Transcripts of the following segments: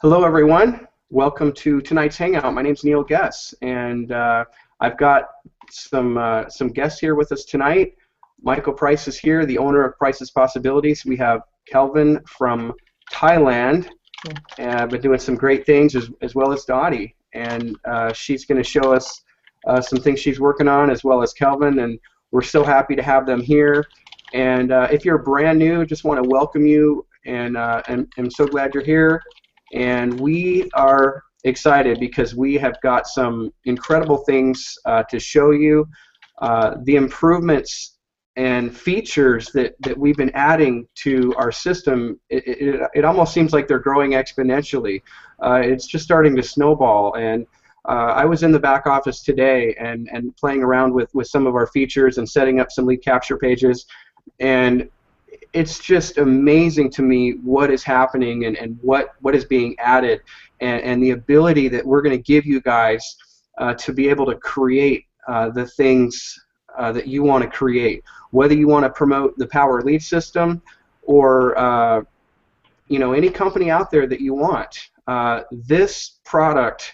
Hello, everyone. Welcome to tonight's hangout. My name's Neil Guess, and I've got some guests here with us tonight. Michael Price is here, the owner of Price's Possibilities. We have Kelvin from Thailand, and been doing some great things, as well as Dottie, and she's going to show us some things she's working on, as well as Kelvin, and we're so happy to have them here. And if you're brand new, just want to welcome you, and I'm so glad you're here. And we are excited because we have got some incredible things to show you. The improvements and features that we've been adding to our system, it almost seems like they're growing exponentially. It's just starting to snowball. And I was in the back office today and playing around with some of our features and setting up some lead capture pages. And it's just amazing to me what is happening and what is being added, and the ability that we're going to give you guys to be able to create the things that you want to create, whether you want to promote the Power Lead System or any company out there that you want. This product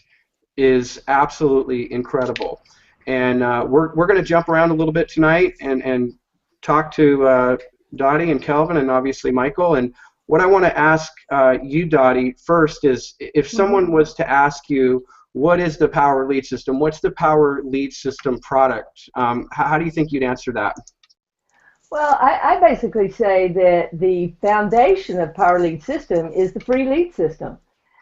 is absolutely incredible, and we're going to jump around a little bit tonight and talk to Dottie and Kelvin and obviously Michael. And what I want to ask you, Dottie, first is if someone was to ask you, what is the Power Lead System? What's the Power Lead System product? How do you think you'd answer that? Well, I basically say that the foundation of Power Lead System is the free lead system,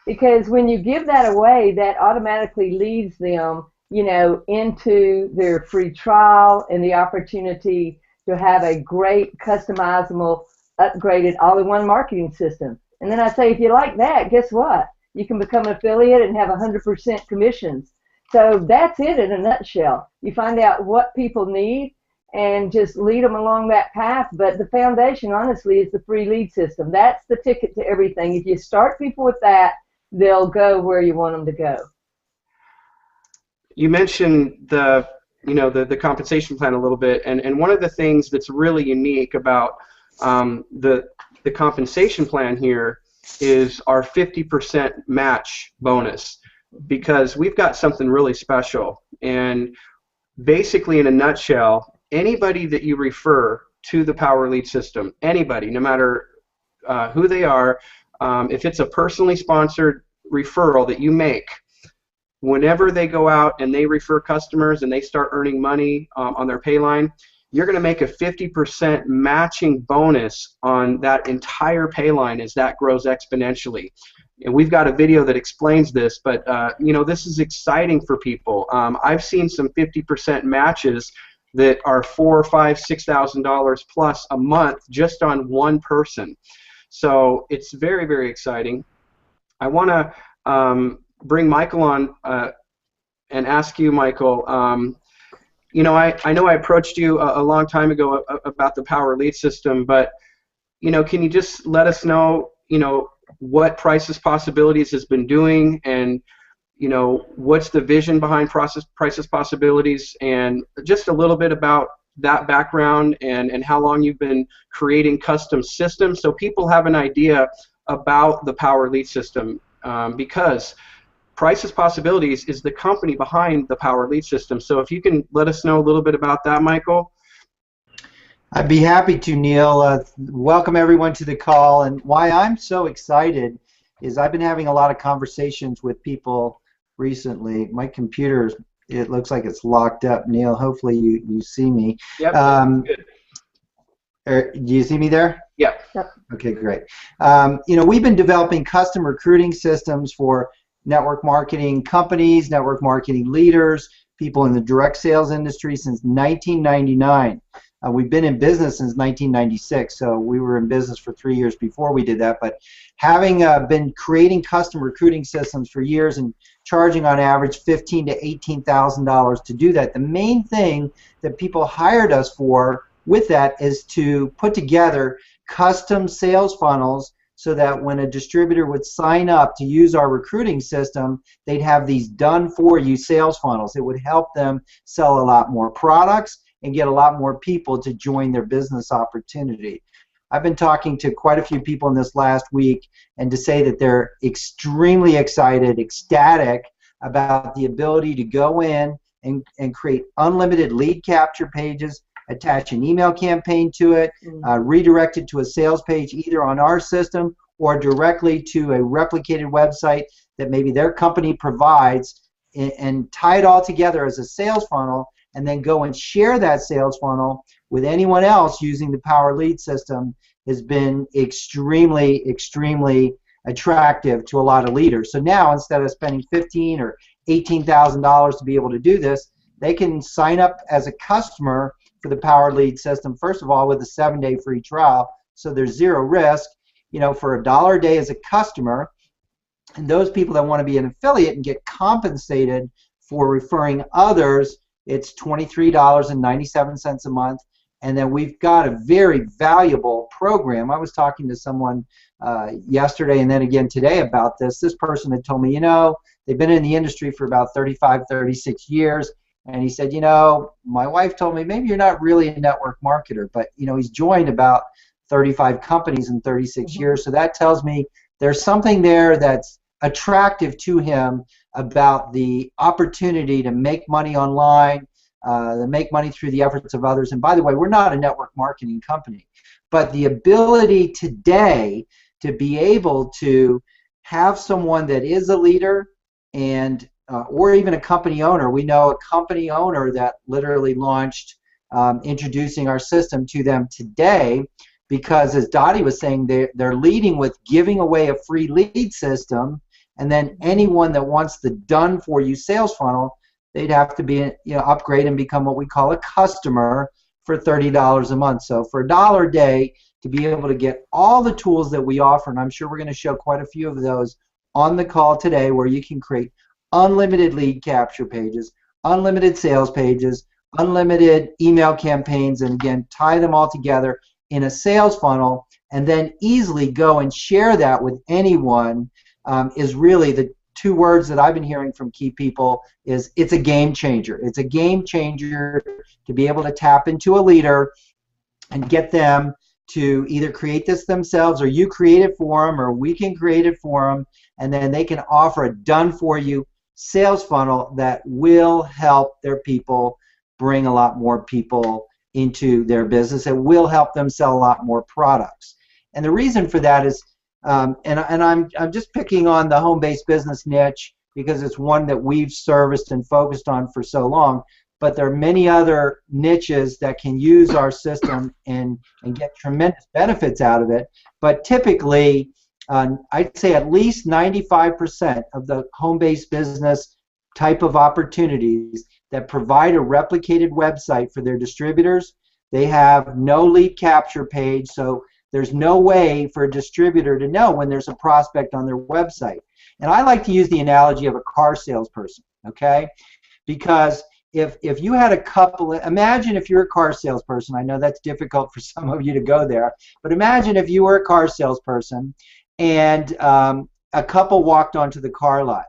because when you give that away, that automatically leads them, into their free trial and the opportunity to have a great, customizable, upgraded, all-in-one marketing system. And then I say, if you like that, guess what? You can become an affiliate and have 100% commissions. So that's it in a nutshell. You find out what people need and just lead them along that path. But the foundation, honestly, is the free lead system. That's the ticket to everything. If you start people with that, they'll go where you want them to go. You mentioned the compensation plan a little bit, and one of the things that's really unique about the compensation plan here is our 50% match bonus, because we've got something really special. And basically, in a nutshell, anybody that you refer to the Power Lead System, anybody, no matter who they are, if it's a personally sponsored referral that you make, whenever they go out and they refer customers and they start earning money on their pay line, you're going to make a 50% matching bonus on that entire pay line as that grows exponentially. And we've got a video that explains this, but this is exciting for people. I've seen some 50% matches that are $4,000, $5,000, $6,000 plus a month just on one person. So it's very, very exciting. I want to bring Michael on and ask you, Michael, I know I approached you a long time ago about the Power Lead System, but can you just let us know what Price's Possibilities has been doing, and what's the vision behind Price's Possibilities, and just a little bit about that background and how long you've been creating custom systems, so people have an idea about the Power Lead System, because Price's Possibilities is the company behind the Power Lead System. So if you can let us know a little bit about that, Michael. I'd be happy to, Neil. Welcome everyone to the call. And why I'm so excited is I've been having a lot of conversations with people recently. My computer, it looks like it's locked up. Neil, hopefully you see me. Yep, good. Do you see me there? Yeah. Okay, great. We've been developing custom recruiting systems for network marketing companies, network marketing leaders, people in the direct sales industry since 1999. We've been in business since 1996, so we were in business for 3 years before we did that. But having been creating custom recruiting systems for years and charging on average $15,000 to $18,000 to do that, the main thing that people hired us for with that is to put together custom sales funnels, so that when a distributor would sign up to use our recruiting system, they'd have these done-for-you sales funnels. It would help them sell a lot more products and get a lot more people to join their business opportunity. I've been talking to quite a few people in this last week, and to say that they're extremely excited, ecstatic about the ability to go in and create unlimited lead capture pages, attach an email campaign to it, redirect it to a sales page either on our system or directly to a replicated website that maybe their company provides, and tie it all together as a sales funnel, and then go and share that sales funnel with anyone else using the Power Lead system has been extremely, extremely attractive to a lot of leaders. So now, instead of spending $15,000 or $18,000 to be able to do this, they can sign up as a customer for the Power Lead system, first of all, with a 7-day free trial, so there's zero risk, for $1 a day as a customer. And those people that want to be an affiliate and get compensated for referring others, it's $23.97 a month. And then we've got a very valuable program. I was talking to someone yesterday and then again today about this. This person had told me, they've been in the industry for about 35, 36 years. And he said, my wife told me, maybe you're not really a network marketer, but, he's joined about 35 companies in 36 years. So that tells me there's something there that's attractive to him about the opportunity to make money online, to make money through the efforts of others. And by the way, we're not a network marketing company, but the ability today to be able to have someone that is a leader and or even a company owner. We know a company owner that literally launched introducing our system to them today, because as Dottie was saying, they're leading with giving away a free lead system, and then anyone that wants the done-for-you sales funnel, they'd have to be upgrade and become what we call a customer for $30 a month. So for $1 a day, to be able to get all the tools that we offer, and I'm sure we're going to show quite a few of those on the call today, where you can create unlimited lead capture pages, unlimited sales pages, unlimited email campaigns, and again, tie them all together in a sales funnel, and then easily go and share that with anyone, is really the two words that I've been hearing from key people is it's a game changer. It's a game changer to be able to tap into a leader and get them to either create this themselves, or you create it for them, or we can create it for them, and then they can offer a done-for-you sales funnel that will help their people bring a lot more people into their business. It will help them sell a lot more products. And the reason for that is, and I'm just picking on the home-based business niche because it's one that we've serviced and focused on for so long, but there are many other niches that can use our system and get tremendous benefits out of it. But typically, I'd say at least 95% of the home-based business type of opportunities that provide a replicated website for their distributors, they have no lead capture page, so there's no way for a distributor to know when there's a prospect on their website. And I like to use the analogy of a car salesperson, okay? Because if you had a couple, imagine if you're a car salesperson. I know that's difficult for some of you to go there, but imagine if you were a car salesperson and a couple walked onto the car lot.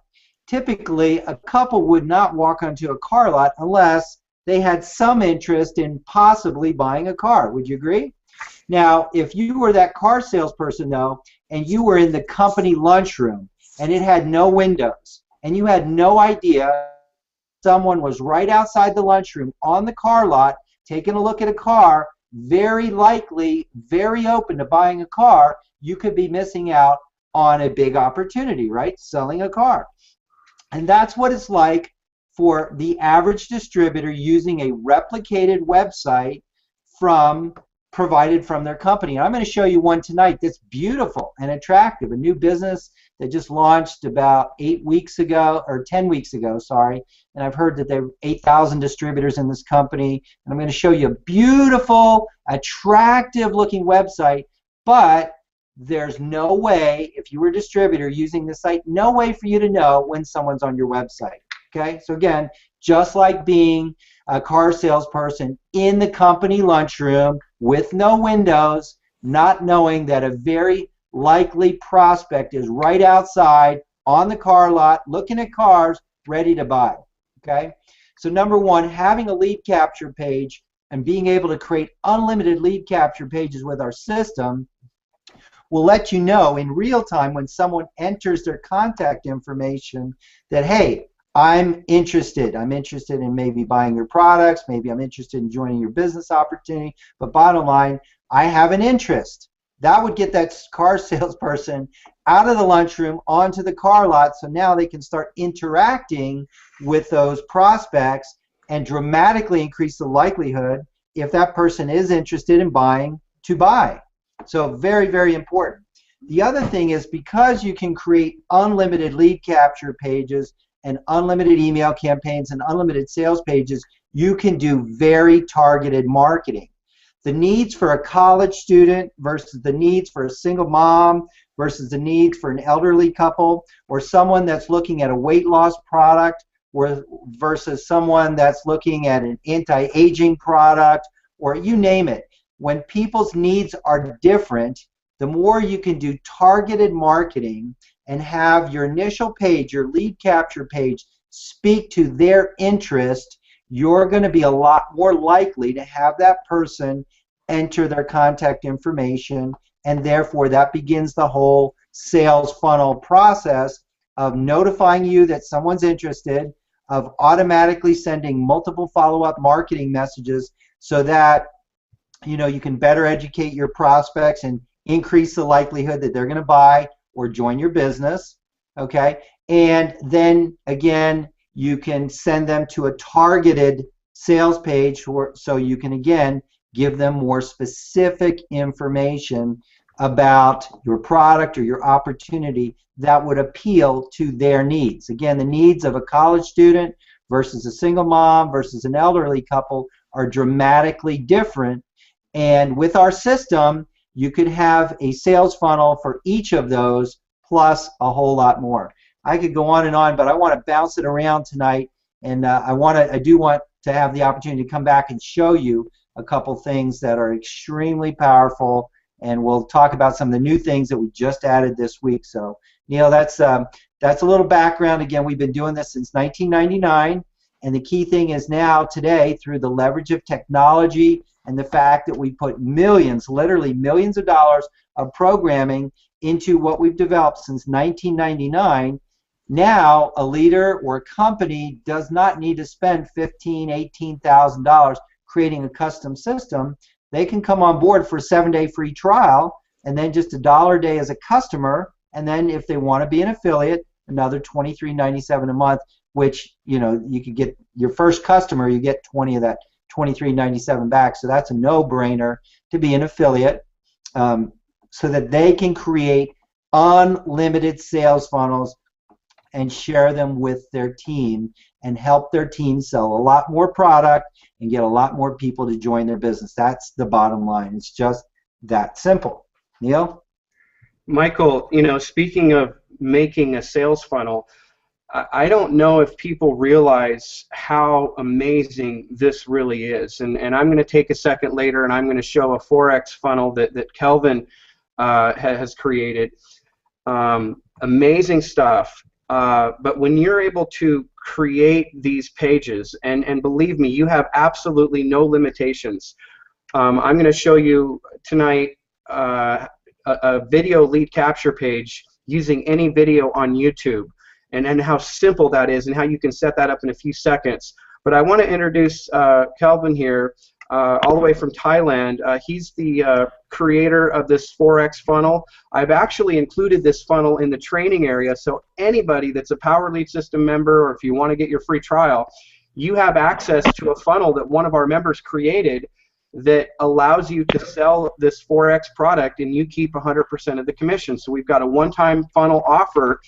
Typically, a couple would not walk onto a car lot unless they had some interest in possibly buying a car. Would you agree? Now, if you were that car salesperson, though, and you were in the company lunchroom and it had no windows, and you had no idea someone was right outside the lunchroom on the car lot taking a look at a car, very likely, very open to buying a car, you could be missing out on a big opportunity, right? Selling a car. And that's what it's like for the average distributor using a replicated website provided from their company. And I'm going to show you one tonight that's beautiful and attractive, a new business that just launched about 8 weeks ago, or 10 weeks ago, sorry. And I've heard that there are 8,000 distributors in this company. And I'm going to show you a beautiful, attractive looking website, but there's no way, if you were a distributor using the site, no way for you to know when someone's on your website. Okay, so again, just like being a car salesperson in the company lunchroom with no windows, not knowing that a very likely prospect is right outside on the car lot looking at cars ready to buy. Okay, so number one, having a lead capture page and being able to create unlimited lead capture pages with our system will let you know in real time when someone enters their contact information that, hey, I'm interested. I'm interested in maybe buying your products. Maybe I'm interested in joining your business opportunity. But bottom line, I have an interest. That would get that car salesperson out of the lunchroom onto the car lot, so now they can start interacting with those prospects and dramatically increase the likelihood, if that person is interested in buying, to buy. So very, very important. The other thing is, because you can create unlimited lead capture pages and unlimited email campaigns and unlimited sales pages, you can do very targeted marketing. The needs for a college student versus the needs for a single mom versus the needs for an elderly couple, or someone that's looking at a weight loss product versus someone that's looking at an anti-aging product, or you name it. When people's needs are different, the more you can do targeted marketing and have your initial page, your lead capture page, speak to their interest, you're going to be a lot more likely to have that person enter their contact information, and therefore that begins the whole sales funnel process of notifying you that someone's interested, of automatically sending multiple follow-up marketing messages so that you can better educate your prospects and increase the likelihood that they're going to buy or join your business, okay? And then again, you can send them to a targeted sales page so you can again give them more specific information about your product or your opportunity that would appeal to their needs. Again, the needs of a college student versus a single mom versus an elderly couple are dramatically different. And with our system, you could have a sales funnel for each of those plus a whole lot more. I could go on, but I want to bounce it around tonight, and I do want to have the opportunity to come back and show you a couple things that are extremely powerful, and we'll talk about some of the new things that we just added this week. So, Neil, that's a little background. Again, we've been doing this since 1999, and the key thing is now today, through the leverage of technology and the fact that we put millions, literally millions of dollars of programming into what we've developed since 1999, now a leader or a company does not need to spend $15,000, $18,000 creating a custom system. They can come on board for a 7-day free trial, and then just $1 a day as a customer, and then if they want to be an affiliate, another $23.97 a month, which you could get your first customer, you get 20 of that $23.97 back. So that's a no-brainer to be an affiliate, so that they can create unlimited sales funnels and share them with their team and help their team sell a lot more product and get a lot more people to join their business. That's the bottom line. It's just that simple. Neil? Michael, speaking of making a sales funnel, I don't know if people realize how amazing this really is. And I'm going to take a second later and I'm going to show a 4X funnel that Kelvin has created. Amazing stuff. But when you're able to create these pages, and believe me, you have absolutely no limitations. I'm going to show you tonight a video lead capture page using any video on YouTube, and how simple that is and how you can set that up in a few seconds. But I want to introduce Kelvin here, all the way from Thailand. He's the creator of this 4X funnel. I've actually included this funnel in the training area, so anybody that's a Power Lead System member, or if you want to get your free trial, you have access to a funnel that one of our members created that allows you to sell this 4X product, and you keep 100% of the commission. So we've got a one-time funnel offer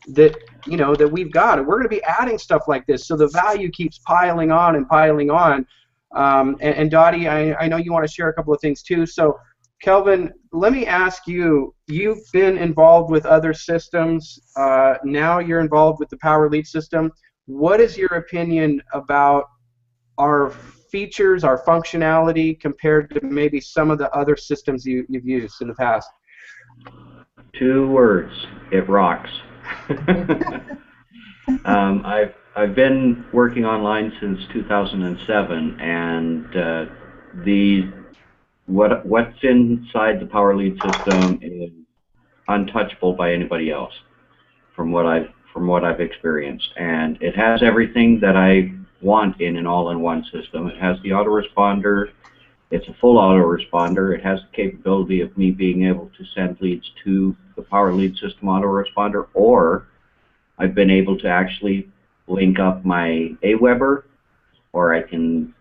that that we've got, and we're going to be adding stuff like this, so the value keeps piling on and piling on. And Dottie, I know you want to share a couple of things too. So Kelvin, let me ask you, you've been involved with other systems, now you're involved with the Power Lead System. What is your opinion about our features, our functionality, compared to maybe some of the other systems you've used in the past? 2 words: it rocks. I've been working online since 2007, and what's inside the Power Lead system is untouchable by anybody else, from what I've experienced, and it has everything that I want in an all-in-one system. It has the autoresponder. It's a full autoresponder. It has the capability of me being able to send leads to the Power Lead system autoresponder, or I've been able to actually link up my Aweber, or I can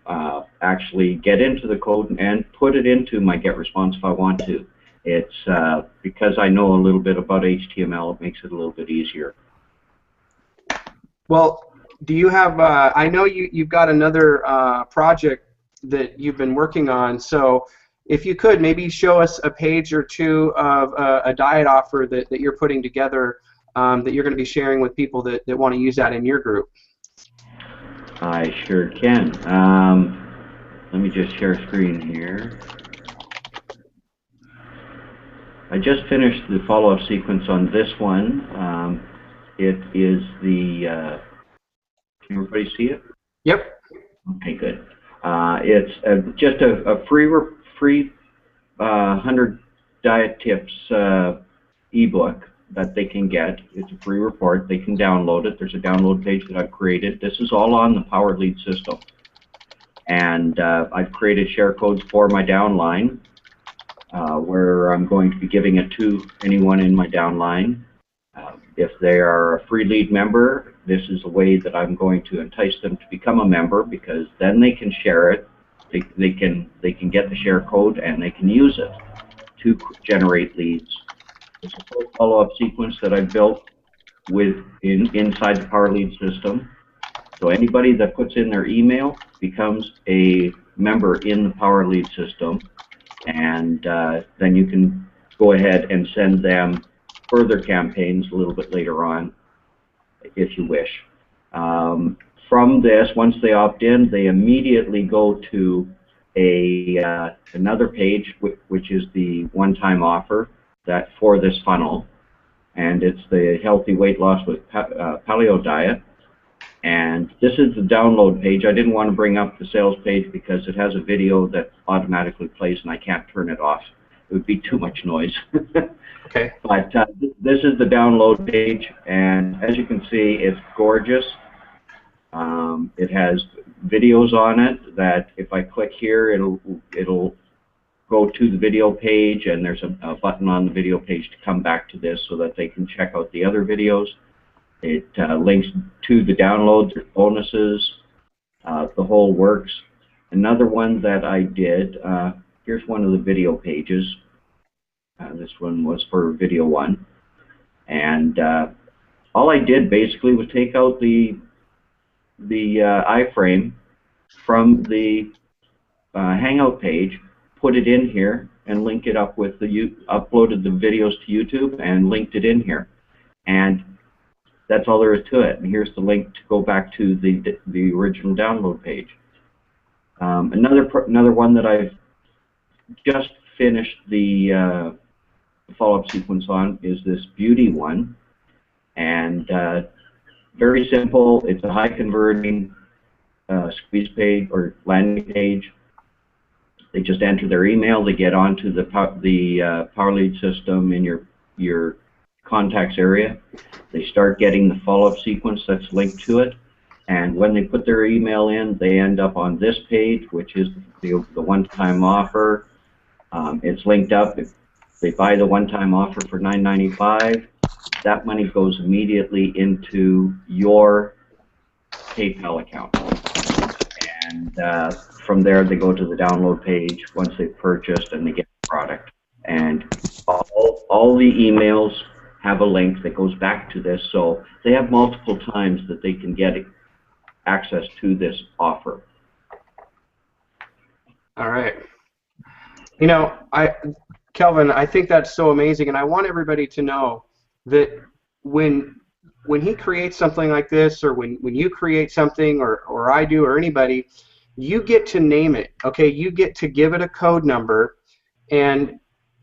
actually get into the code and put it into my GetResponse if I want to. It's because I know a little bit about HTML, it makes it a little bit easier. Well, do you have, I know you've got another project that you've been working on, so if you could maybe show us a page or two of a diet offer that you're putting together that you're going to be sharing with people that want to use that in your group. I sure can. Let me just share screen here. I just finished the follow-up sequence on this one. It is the, can everybody see it? Yep. Okay, good. It's just a free 100 diet tips ebook that they can get. It's a free report. They can download it. There's a download page that I've created. This is all on the Power Lead system. And I've created share codes for my downline where I'm going to be giving it to anyone in my downline. If they are a free lead member, this is a way that I'm going to entice them to become a member, because then they can share it. They can get the share code and they can use it to generate leads. It's a full follow-up sequence that I built inside the Power Lead system. So anybody that puts in their email becomes a member in the Power Lead system, and then you can go ahead and send them further campaigns a little bit later on, if you wish. From this, once they opt in, they immediately go to another page, which is the one-time offer that for this funnel, and it's the Healthy Weight Loss with Paleo Diet. And this is the download page. I didn't want to bring up the sales page because it has a video that automatically plays and I can't turn it off. It would be too much noise. Okay. But this is the download page, and as you can see, it's gorgeous. It has videos on it that if I click here, it'll go to the video page, and there's a button on the video page to come back to this so that they can check out the other videos. It links to the downloads, bonuses, the whole works. Another one that I did, here's one of the video pages. This one was for video 1. And all I did basically was take out the iframe from the Hangout page, put it in here, and link it up with uploaded the videos to YouTube and linked it in here. And that's all there is to it. And here's the link to go back to the original download page. Another one that I've just finished the follow-up sequence on is this beauty one, and very simple. It's a high converting squeeze page or landing page. They just enter their email. They get onto the Power Lead system in your contacts area. They start getting the follow-up sequence that's linked to it, and when they put their email in, they end up on this page, which is the one-time offer. It's linked up. If they buy the one-time offer for $9.95, that money goes immediately into your PayPal account. And from there, they go to the download page once they've purchased and they get the product. And all the emails have a link that goes back to this, so they have multiple times that they can get access to this offer. All right. You know, Kelvin, I think that's so amazing, and I want everybody to know that when he creates something like this, or when you create something, or I do, or anybody, you get to name it, okay? You get to give it a code number, and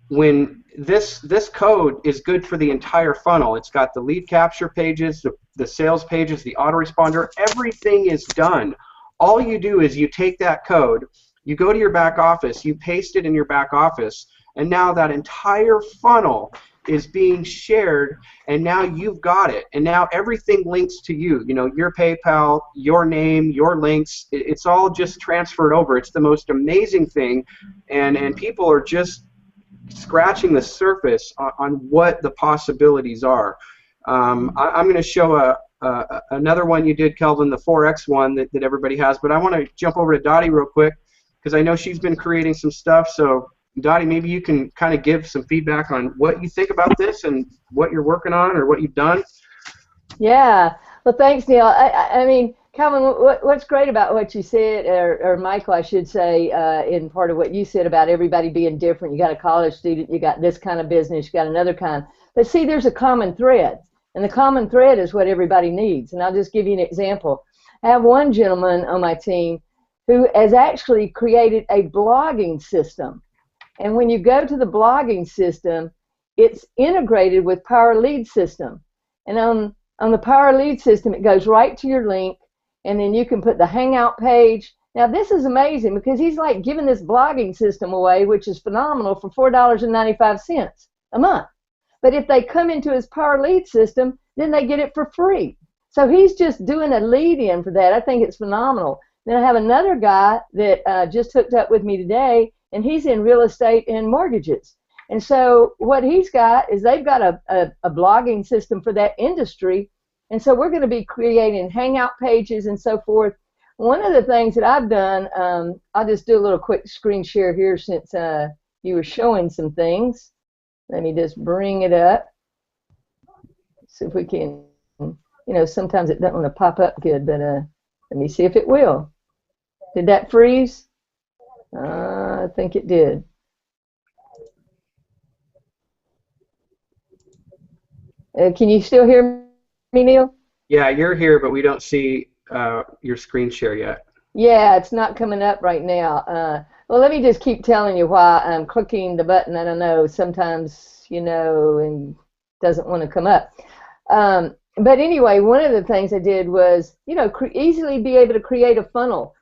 when this code is good for the entire funnel. It's got the lead capture pages, the sales pages, the autoresponder, everything is done. All you do is you take that code, You go to your back office, you paste it in your back office, and now that entire funnel is being shared, and now you've got it, and now everything links to you. You know, your PayPal, your name, your links, it's all just transferred over. It's the most amazing thing, and people are just scratching the surface on what the possibilities are. I'm going to show another one you did, Kelvin, the 4X one that everybody has, but I want to jump over to Dottie real quick because I know she's been creating some stuff. So Dottie, maybe you can kind of give some feedback on what you think about this and what you're working on or what you've done. Yeah. Well, thanks, Neil. I mean, Calvin, what's great about what you said, or Michael, I should say, in part of what you said about everybody being different. You got a college student, you got this kind of business, you got another kind. But see, there's a common thread, and the common thread is what everybody needs. And I'll just give you an example. I have one gentleman on my team who has actually created a blogging system. And when you go to the blogging system, it's integrated with Power Lead System. And on the Power Lead System, it goes right to your link, and then you can put the Hangout page. Now, this is amazing because he's like giving this blogging system away, which is phenomenal, for $4.95 a month. But if they come into his Power Lead System, then they get it for free. So he's just doing a lead-in for that. I think it's phenomenal. Then I have another guy that just hooked up with me today, and he's in real estate and mortgages. And so what he's got is they've got a blogging system for that industry. And so we're going to be creating Hangout pages and so forth. One of the things that I've done, I'll just do a little quick screen share here since you were showing some things. Let me just bring it up. See if we can, you know, sometimes it doesn't want to pop up good, but let me see if it will. Did that freeze? I think it did. Can you still hear me, Neil? Yeah, you're here, but we don't see your screen share yet. Yeah, it's not coming up right now. Well, let me just keep telling you why I'm clicking the button. I don't know, sometimes, you know, and doesn't want to come up. But anyway, one of the things I did was, you know, easily be able to create a funnel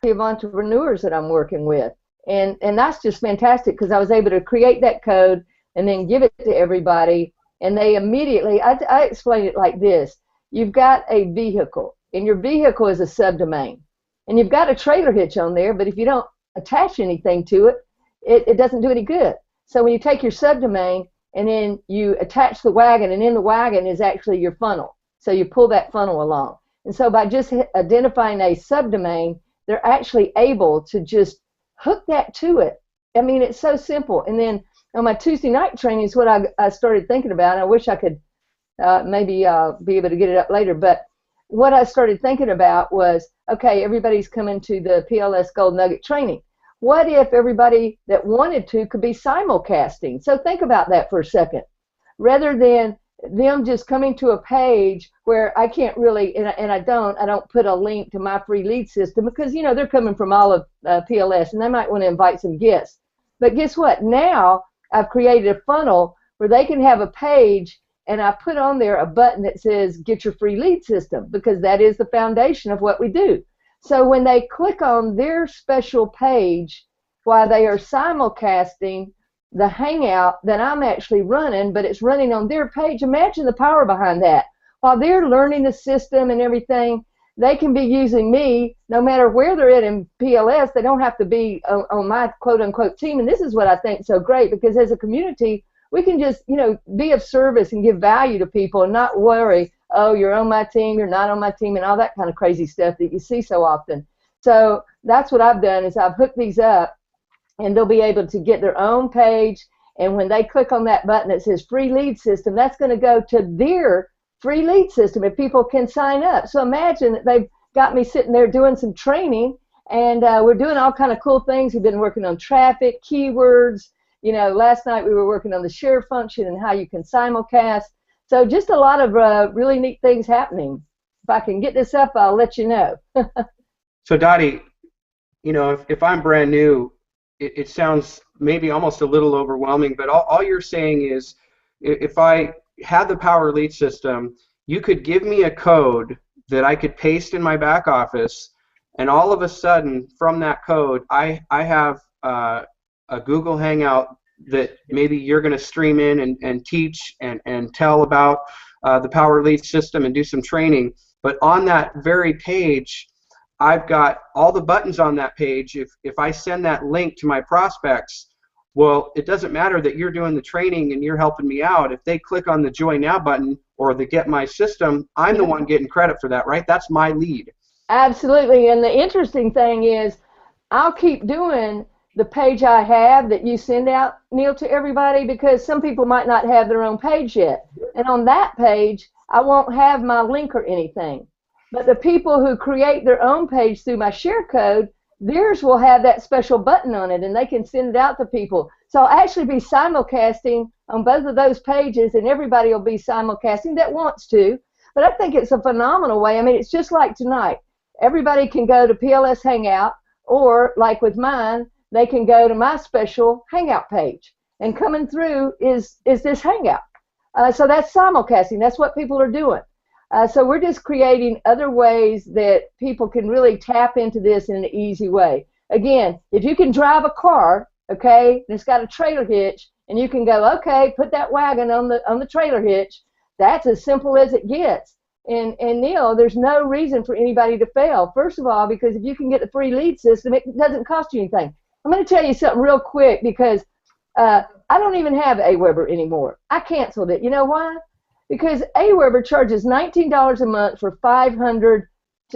of entrepreneurs that I'm working with. And that's just fantastic because I was able to create that code and then give it to everybody. And they immediately, I explain it like this. You've got a vehicle, and your vehicle is a subdomain. And you've got a trailer hitch on there, but if you don't attach anything to it, it doesn't do any good. So when you take your subdomain and then you attach the wagon, and in the wagon is actually your funnel. So you pull that funnel along. And so by just identifying a subdomain, they're actually able to just hook that to it. I mean, it's so simple. And then on my Tuesday night training is what I started thinking about. I wish I could maybe be able to get it up later. But what I started thinking about was, okay, everybody's coming to the PLS Gold Nugget training. What if everybody that wanted to could be simulcasting? So think about that for a second. Rather than them just coming to a page where I can't really, and I don't put a link to my free lead system because, you know, they're coming from all of PLS and they might want to invite some guests. But guess what? Now I've created a funnel where they can have a page, and I put on there a button that says get your free lead system, because that is the foundation of what we do. So when they click on their special page while they are simulcasting the Hangout that I'm actually running, but it's running on their page, imagine the power behind that. While they're learning the system and everything, they can be using me no matter where they're at in PLS. They don't have to be on my quote-unquote team. And this is what I think is so great, because as a community, we can just, you know, be of service and give value to people and not worry, oh, you're on my team, you're not on my team, and all that kind of crazy stuff that you see so often. So that's what I've done is I've hooked these up, and they'll be able to get their own page. And when they click on that button that says free lead system, that's going to go to their free lead system if people can sign up. So imagine that they've got me sitting there doing some training, and we're doing all kind of cool things. We've been working on traffic, keywords. You know, last night we were working on the share function and how you can simulcast. So just a lot of really neat things happening. If I can get this up, I'll let you know. So Dottie, you know, if I'm brand new, it sounds maybe almost a little overwhelming, but all you're saying is if I had the Power Lead system, you could give me a code that I could paste in my back office, and all of a sudden, from that code, I have a Google Hangout that maybe you're going to stream in and teach and tell about the Power Lead system and do some training. But on that very page, I've got all the buttons on that page. If I send that link to my prospects, well, it doesn't matter that you're doing the training and you're helping me out. If they click on the Join Now button or the Get My System, I'm the one getting credit for that, right? That's my lead. Absolutely. And the interesting thing is, I'll keep doing the page I have that you send out, Neil, to everybody, because some people might not have their own page yet. And on that page, I won't have my link or anything. But the people who create their own page through my share code, theirs will have that special button on it, and they can send it out to people. So I'll actually be simulcasting on both of those pages, and everybody will be simulcasting that wants to. But I think it's a phenomenal way. I mean, it's just like tonight. Everybody can go to PLS Hangout, or like with mine, they can go to my special Hangout page. And coming through is this Hangout. So that's simulcasting. That's what people are doing. So we're just creating other ways that people can really tap into this in an easy way. Again, if you can drive a car, okay, and it's got a trailer hitch, and you can go, okay, put that wagon on the trailer hitch, that's as simple as it gets. And Neil, there's no reason for anybody to fail. First of all, because if you can get the free lead system, it doesn't cost you anything. I'm going to tell you something real quick, because I don't even have AWeber anymore. I canceled it. You know why? Because AWeber charges $19 a month for 500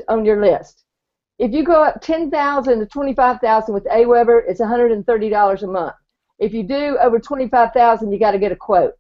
on your list. If you go up 10,000 to 25,000 with AWeber, it's $130 a month. If you do over 25,000, you got to get a quote.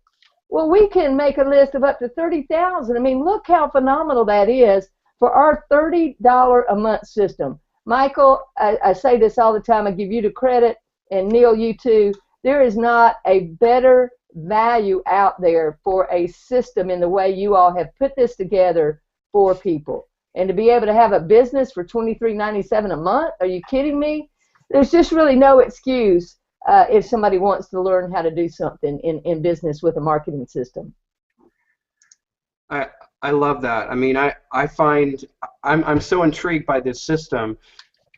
Well, we can make a list of up to 30,000. I mean, look how phenomenal that is for our $30 a month system. Michael, I say this all the time. I give you the credit, and Neil, you too. There is not a better value out there for a system in the way you all have put this together for people. And to be able to have a business for $23.97 a month, are you kidding me? There's just really no excuse if somebody wants to learn how to do something in business with a marketing system. I love that. I mean, I find I'm so intrigued by this system.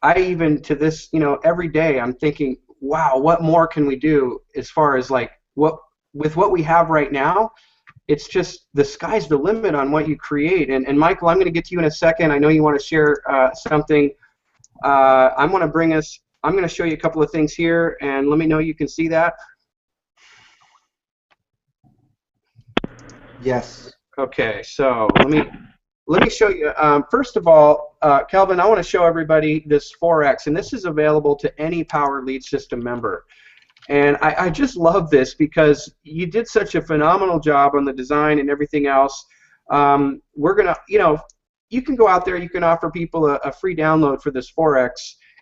I even to this, every day I'm thinking, wow, what more can we do as far as like with what we have right now? It's just the sky's the limit on what you create. And Michael, I'm going to get to you in a second. I know you want to share something. I'm going to show you a couple of things here, and let me know you can see that. Yes. Okay, so let me show you. First of all, Kelvin, I want to show everybody this 4X, and this is available to any Power Lead System member. And I just love this because you did such a phenomenal job on the design and everything else. We're gonna, you can go out there, you can offer people a free download for this 4X.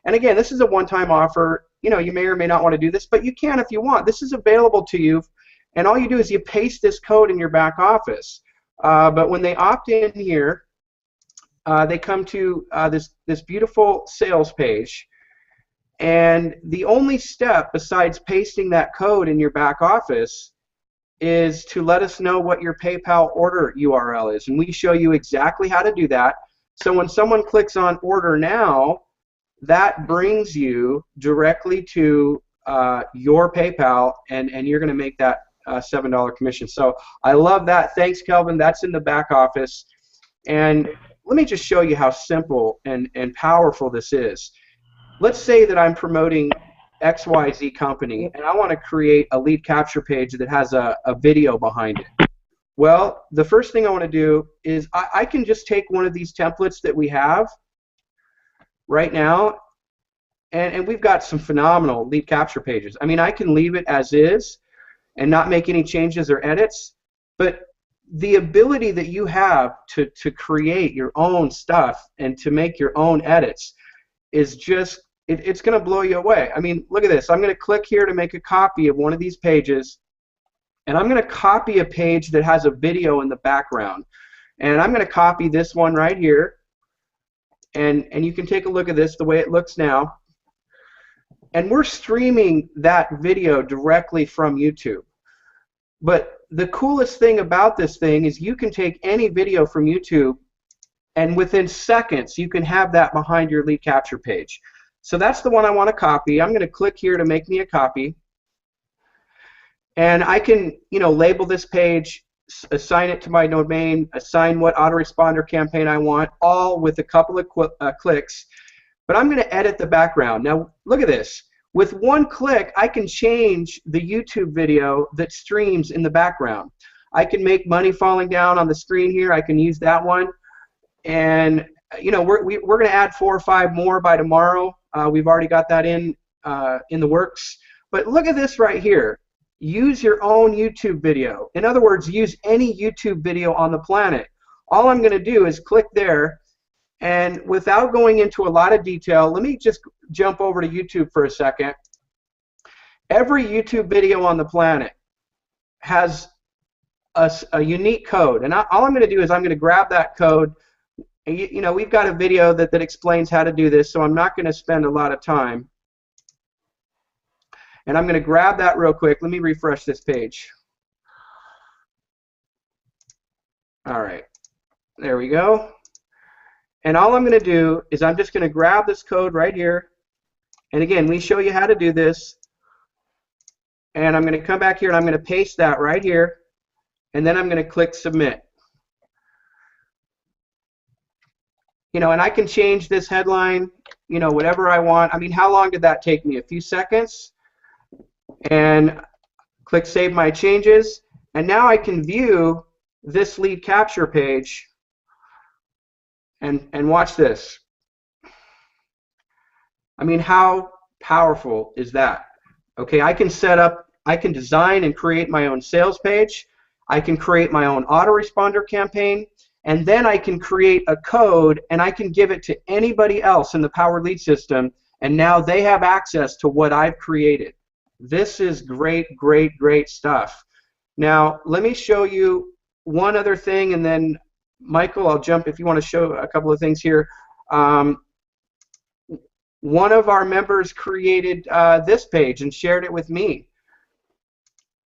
And again, this is a one-time offer. You may or may not want to do this, but you can if you want. This is available to you, and all you do is you paste this code in your back office. But when they opt in here, they come to this beautiful sales page. And the only step besides pasting that code in your back office is to let us know what your PayPal order URL is. And we show you exactly how to do that. So when someone clicks on Order Now, that brings you directly to your PayPal, and you're going to make that $7 commission. So I love that. Thanks, Kelvin. That's in the back office. And let me just show you how simple and powerful this is. Let's say that I'm promoting XYZ company, and I want to create a lead capture page that has a video behind it. Well, the first thing I want to do is I can just take one of these templates that we have right now, and we've got some phenomenal lead capture pages. I mean, I can leave it as is and not make any changes or edits, but the ability that you have to create your own stuff and to make your own edits is just, it's going to blow you away. I mean, look at this. I'm going to click here to make a copy of one of these pages, and I'm going to copy a page that has a video in the background. And I'm going to copy this one right here, and you can take a look at this the way it looks now. And we're streaming that video directly from YouTube. But the coolest thing about this thing is you can take any video from YouTube and within seconds you can have that behind your lead capture page. So that's the one I want to copy. I'm going to click here to make me a copy, and I can, you know, label this page, assign it to my domain, assign what autoresponder campaign I want, all with a couple of clicks. But I'm going to edit the background. Now look at this. With one click, I can change the YouTube video that streams in the background. I can make money falling down on the screen here. I can use that one. And you know, we're going to add 4 or 5 more by tomorrow. We've already got that in the works. But look at this right here. Use your own YouTube video. In other words, use any YouTube video on the planet. All I'm going to do is click there, and without going into a lot of detail, let me just jump over to YouTube for a second. Every YouTube video on the planet has a unique code, and all I'm going to do is I'm going to grab that code. And you know, we've got a video that explains how to do this, so I'm not going to spend a lot of time. And I'm going to grab that real quick. Let me refresh this page. All right, there we go. And all I'm going to do is I'm just going to grab this code right here. And again, we show you how to do this. And I'm going to come back here and I'm going to paste that right here. And then I'm going to click submit. You know, and I can change this headline, you know, whatever I want. I mean, how long did that take me? A few seconds. And click Save My Changes. And now I can view this lead capture page. And watch this. I mean, how powerful is that? Okay, I can set up, I can design and create my own sales page. I can create my own autoresponder campaign. And then I can create a code and I can give it to anybody else in the Power Lead system, and now they have access to what I've created. This is great, great, great stuff. Now, let me show you one other thing, and then Michael, I'll jump if you want to show a couple of things here. One of our members created this page and shared it with me.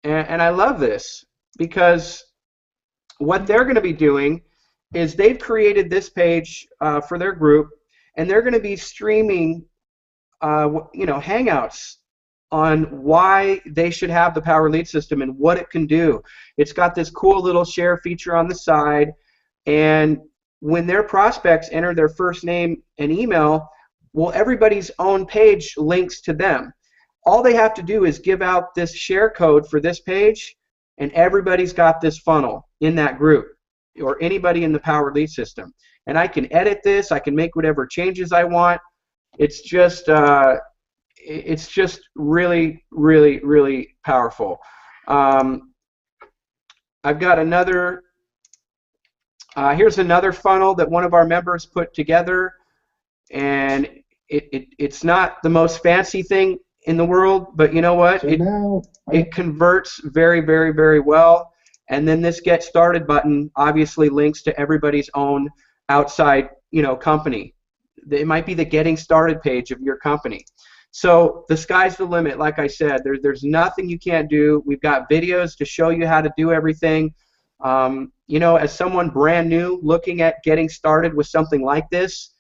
And I love this because what they're going to be doing is they've created this page for their group, and they're going to be streaming you know, Hangouts on why they should have the Power Lead system and what it can do. It's got this cool little share feature on the side, and when their prospects enter their first name and email, well, everybody's own page links to them. All they have to do is give out this share code for this page, and everybody's got this funnel in that group, or anybody in the Power Lead system. And I can edit this, I can make whatever changes I want. It's just really, really, really powerful. I've got another, here's another funnel that one of our members put together, and it's not the most fancy thing in the world, but you know what? It converts very, very, very well. And then this Get Started button obviously links to everybody's own outside, you know, company. It might be the Getting Started page of your company. So the sky's the limit. Like I said, there's nothing you can't do. We've got videos to show you how to do everything. You know, as someone brand new looking at getting started with something like this,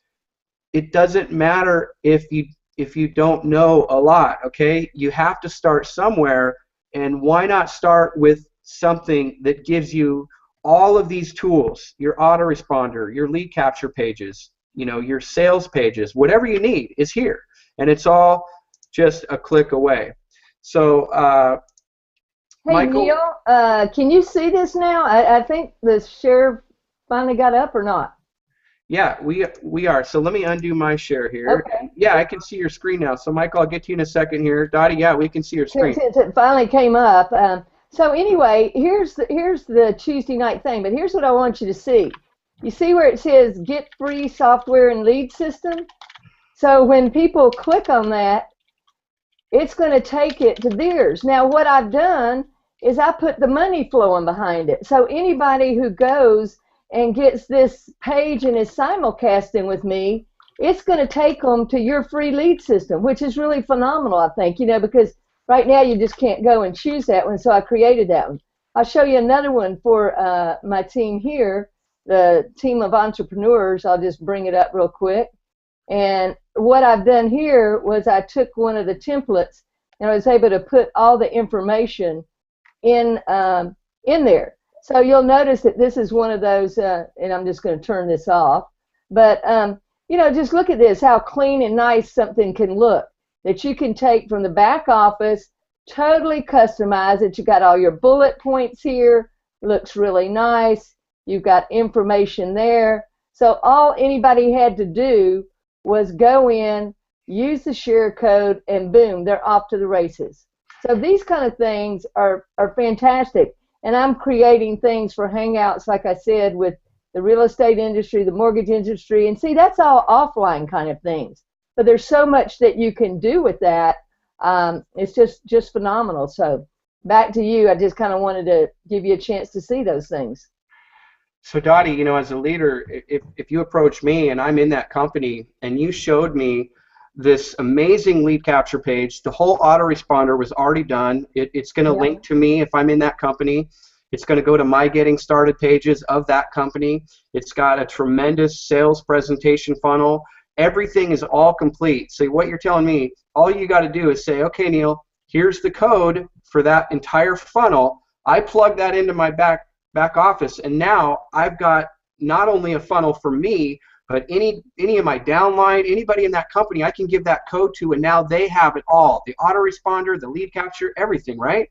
it doesn't matter if you don't know a lot, okay? You have to start somewhere, and why not start with something that gives you all of these tools, your autoresponder, your lead capture pages, you know, your sales pages, whatever you need is here, and it's all just a click away. So, hey, Michael, Neil, can you see this now? I think the share finally got up or not? Yeah, we are. So let me undo my share here. Okay. Yeah, I can see your screen now. So Michael, I'll get to you in a second here. Dottie, yeah, we can see your screen. Since it finally came up. So anyway, here's the Tuesday night thing, but here's what I want you to see. You see where it says Get Free Software and Lead System? So when people click on that, it's going to take it to theirs. Now what I've done is I put the money flowing behind it. So anybody who goes and gets this page and is simulcasting with me, it's going to take them to your free lead system, which is really phenomenal, I think, you know, because right now you just can't go and choose that one, so I created that one. I'll show you another one for my team here the team of entrepreneurs. I'll just bring it up real quick. And what I've done here was I took one of the templates and I was able to put all the information in there. So you'll notice that this is one of those, and I'm just going to turn this off. But you know, just look at this, how clean and nice something can look, that you can take from the back office, totally customize it. You got all your bullet points here, looks really nice. You've got information there. So all anybody had to do was go in, use the share code, and boom, they're off to the races. So these kind of things are fantastic. And I'm creating things for Hangouts, like I said, with the real estate industry, the mortgage industry, and see, that's all offline kind of things. But there's so much that you can do with that. It's just phenomenal. So back to you. I just kind of wanted to give you a chance to see those things. So Dottie, you know, as a leader, if you approach me and I'm in that company and you showed me this amazing lead capture page, the whole autoresponder was already done. It's going to link to me if I'm in that company. It's going to go to my getting started pages of that company. It's got a tremendous sales presentation funnel. Everything is all complete. So what you're telling me, all you got to do is say, okay, Neil, here's the code for that entire funnel. I plug that into my back office, and now I've got not only a funnel for me, but any of my downline, anybody in that company, I can give that code to, and now they have it all. The autoresponder, the lead capture, everything, right?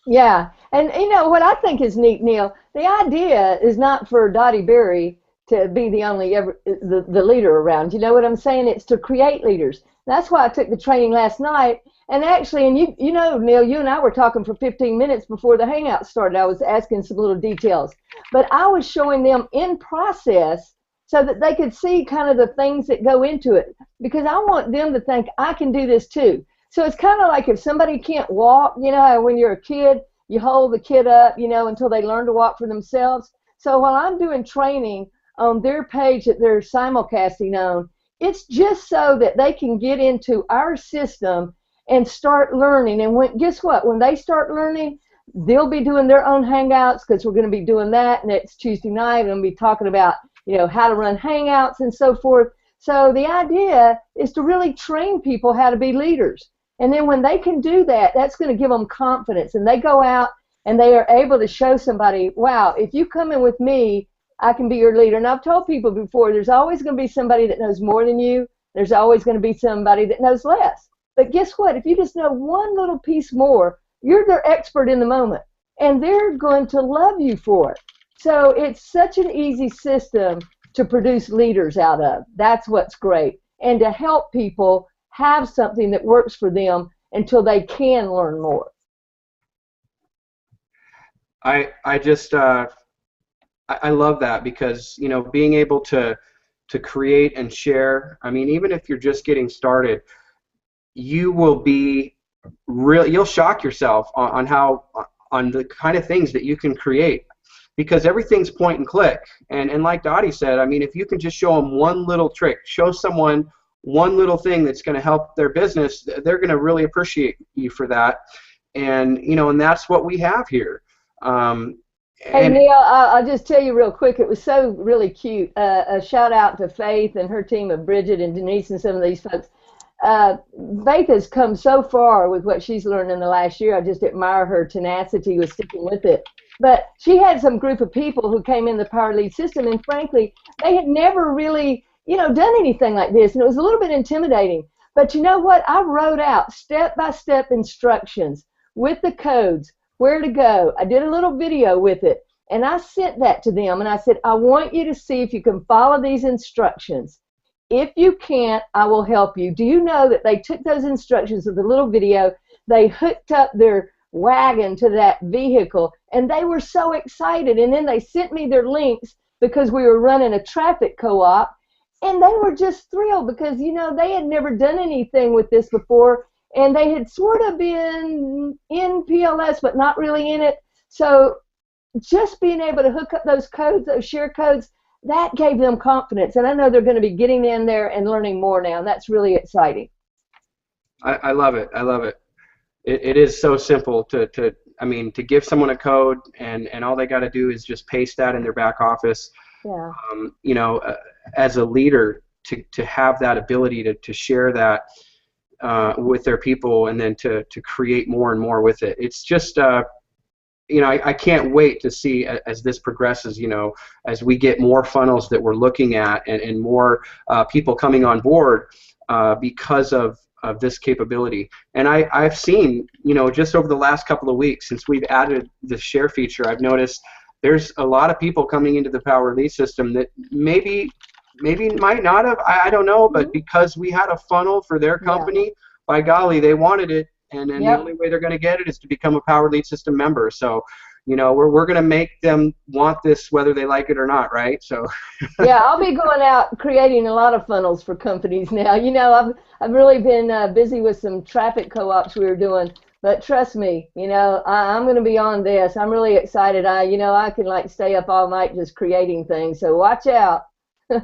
Yeah, and you know what I think is neat, Neil, the idea is not for Dottie Berry to be the only the leader around. You know what I'm saying? It's to create leaders. That's why I took the training last night. And actually, and you know, Neil, you and I were talking for 15 minutes before the Hangout started. I was asking some little details. But I was showing them in process so that they could see kind of the things that go into it. Because I want them to think, I can do this too. So it's kind of like if somebody can't walk, you know, when you're a kid, you hold the kid up, you know, until they learn to walk for themselves. So while I'm doing training on their page that they're simulcasting on, it's just so that they can get into our system and start learning. And guess what? When they start learning, they'll be doing their own Hangouts, because we're going to be doing that next Tuesday night. We're going to be talking about, you know, how to run Hangouts and so forth. So the idea is to really train people how to be leaders. And then when they can do that, that's going to give them confidence. And they go out and they are able to show somebody, wow, if you come in with me, I can be your leader. And I've told people before, there's always going to be somebody that knows more than you. There's always going to be somebody that knows less. But guess what? If you just know one little piece more, you're their expert in the moment. And they're going to love you for it. So it's such an easy system to produce leaders out of. That's what's great. And to help people have something that works for them until they can learn more. I just I love that, because, you know, being able to create and share, I mean, even if you're just getting started, you will be you'll shock yourself on the kind of things that you can create, because everything's point and click. And like Dottie said, I mean, if you can just show them one little trick, show someone one little thing that's going to help their business, they're going to really appreciate you for that. And, you know, and that's what we have here. Hey, Neil, I'll just tell you real quick, it was so really cute. A shout out to Faith and her team of Bridget and Denise and some of these folks. Faith has come so far with what she's learned in the last year. I just admire her tenacity with sticking with it. But she had some group of people who came in the Power Lead system, and frankly, they had never really, you know, done anything like this, and it was a little bit intimidating. But you know what? I wrote out step-by-step instructions with the codes, where to go. I did a little video with it, and I sent that to them, and I said, I want you to see if you can follow these instructions. If you can't, I will help you. Do you know that they took those instructions with a little video, they hooked up their wagon to that vehicle, and they were so excited, and then they sent me their links because we were running a traffic co-op, and they were just thrilled because, you know, they had never done anything with this before, and they had sort of been in PLS but not really in it. So just being able to hook up those codes, those share codes, that gave them confidence. And I know they're going to be getting in there and learning more now, and that's really exciting. I love it. I love it. It is so simple to give someone a code, and all they got to do is just paste that in their back office. Yeah. You know, as a leader, to have that ability to share that with their people, and then to create more and more with it. It's just you know, I can't wait to see as this progresses, you know, as we get more funnels that we're looking at, and more people coming on board because of this capability. And I've seen, you know, just over the last couple of weeks since we've added the share feature, I've noticed there's a lot of people coming into the Power Lead system that maybe might not have, I don't know, but because we had a funnel for their company, by golly, they wanted it. And then the only way they're going to get it is to become a Power Lead system member. So, you know, we're going to make them want this whether they like it or not, right? So. Yeah, I'll be going out creating a lot of funnels for companies now. You know, I've really been busy with some traffic co-ops we were doing, but trust me, you know, I'm going to be on this. I'm really excited. You know, I can like stay up all night just creating things. So watch out. Right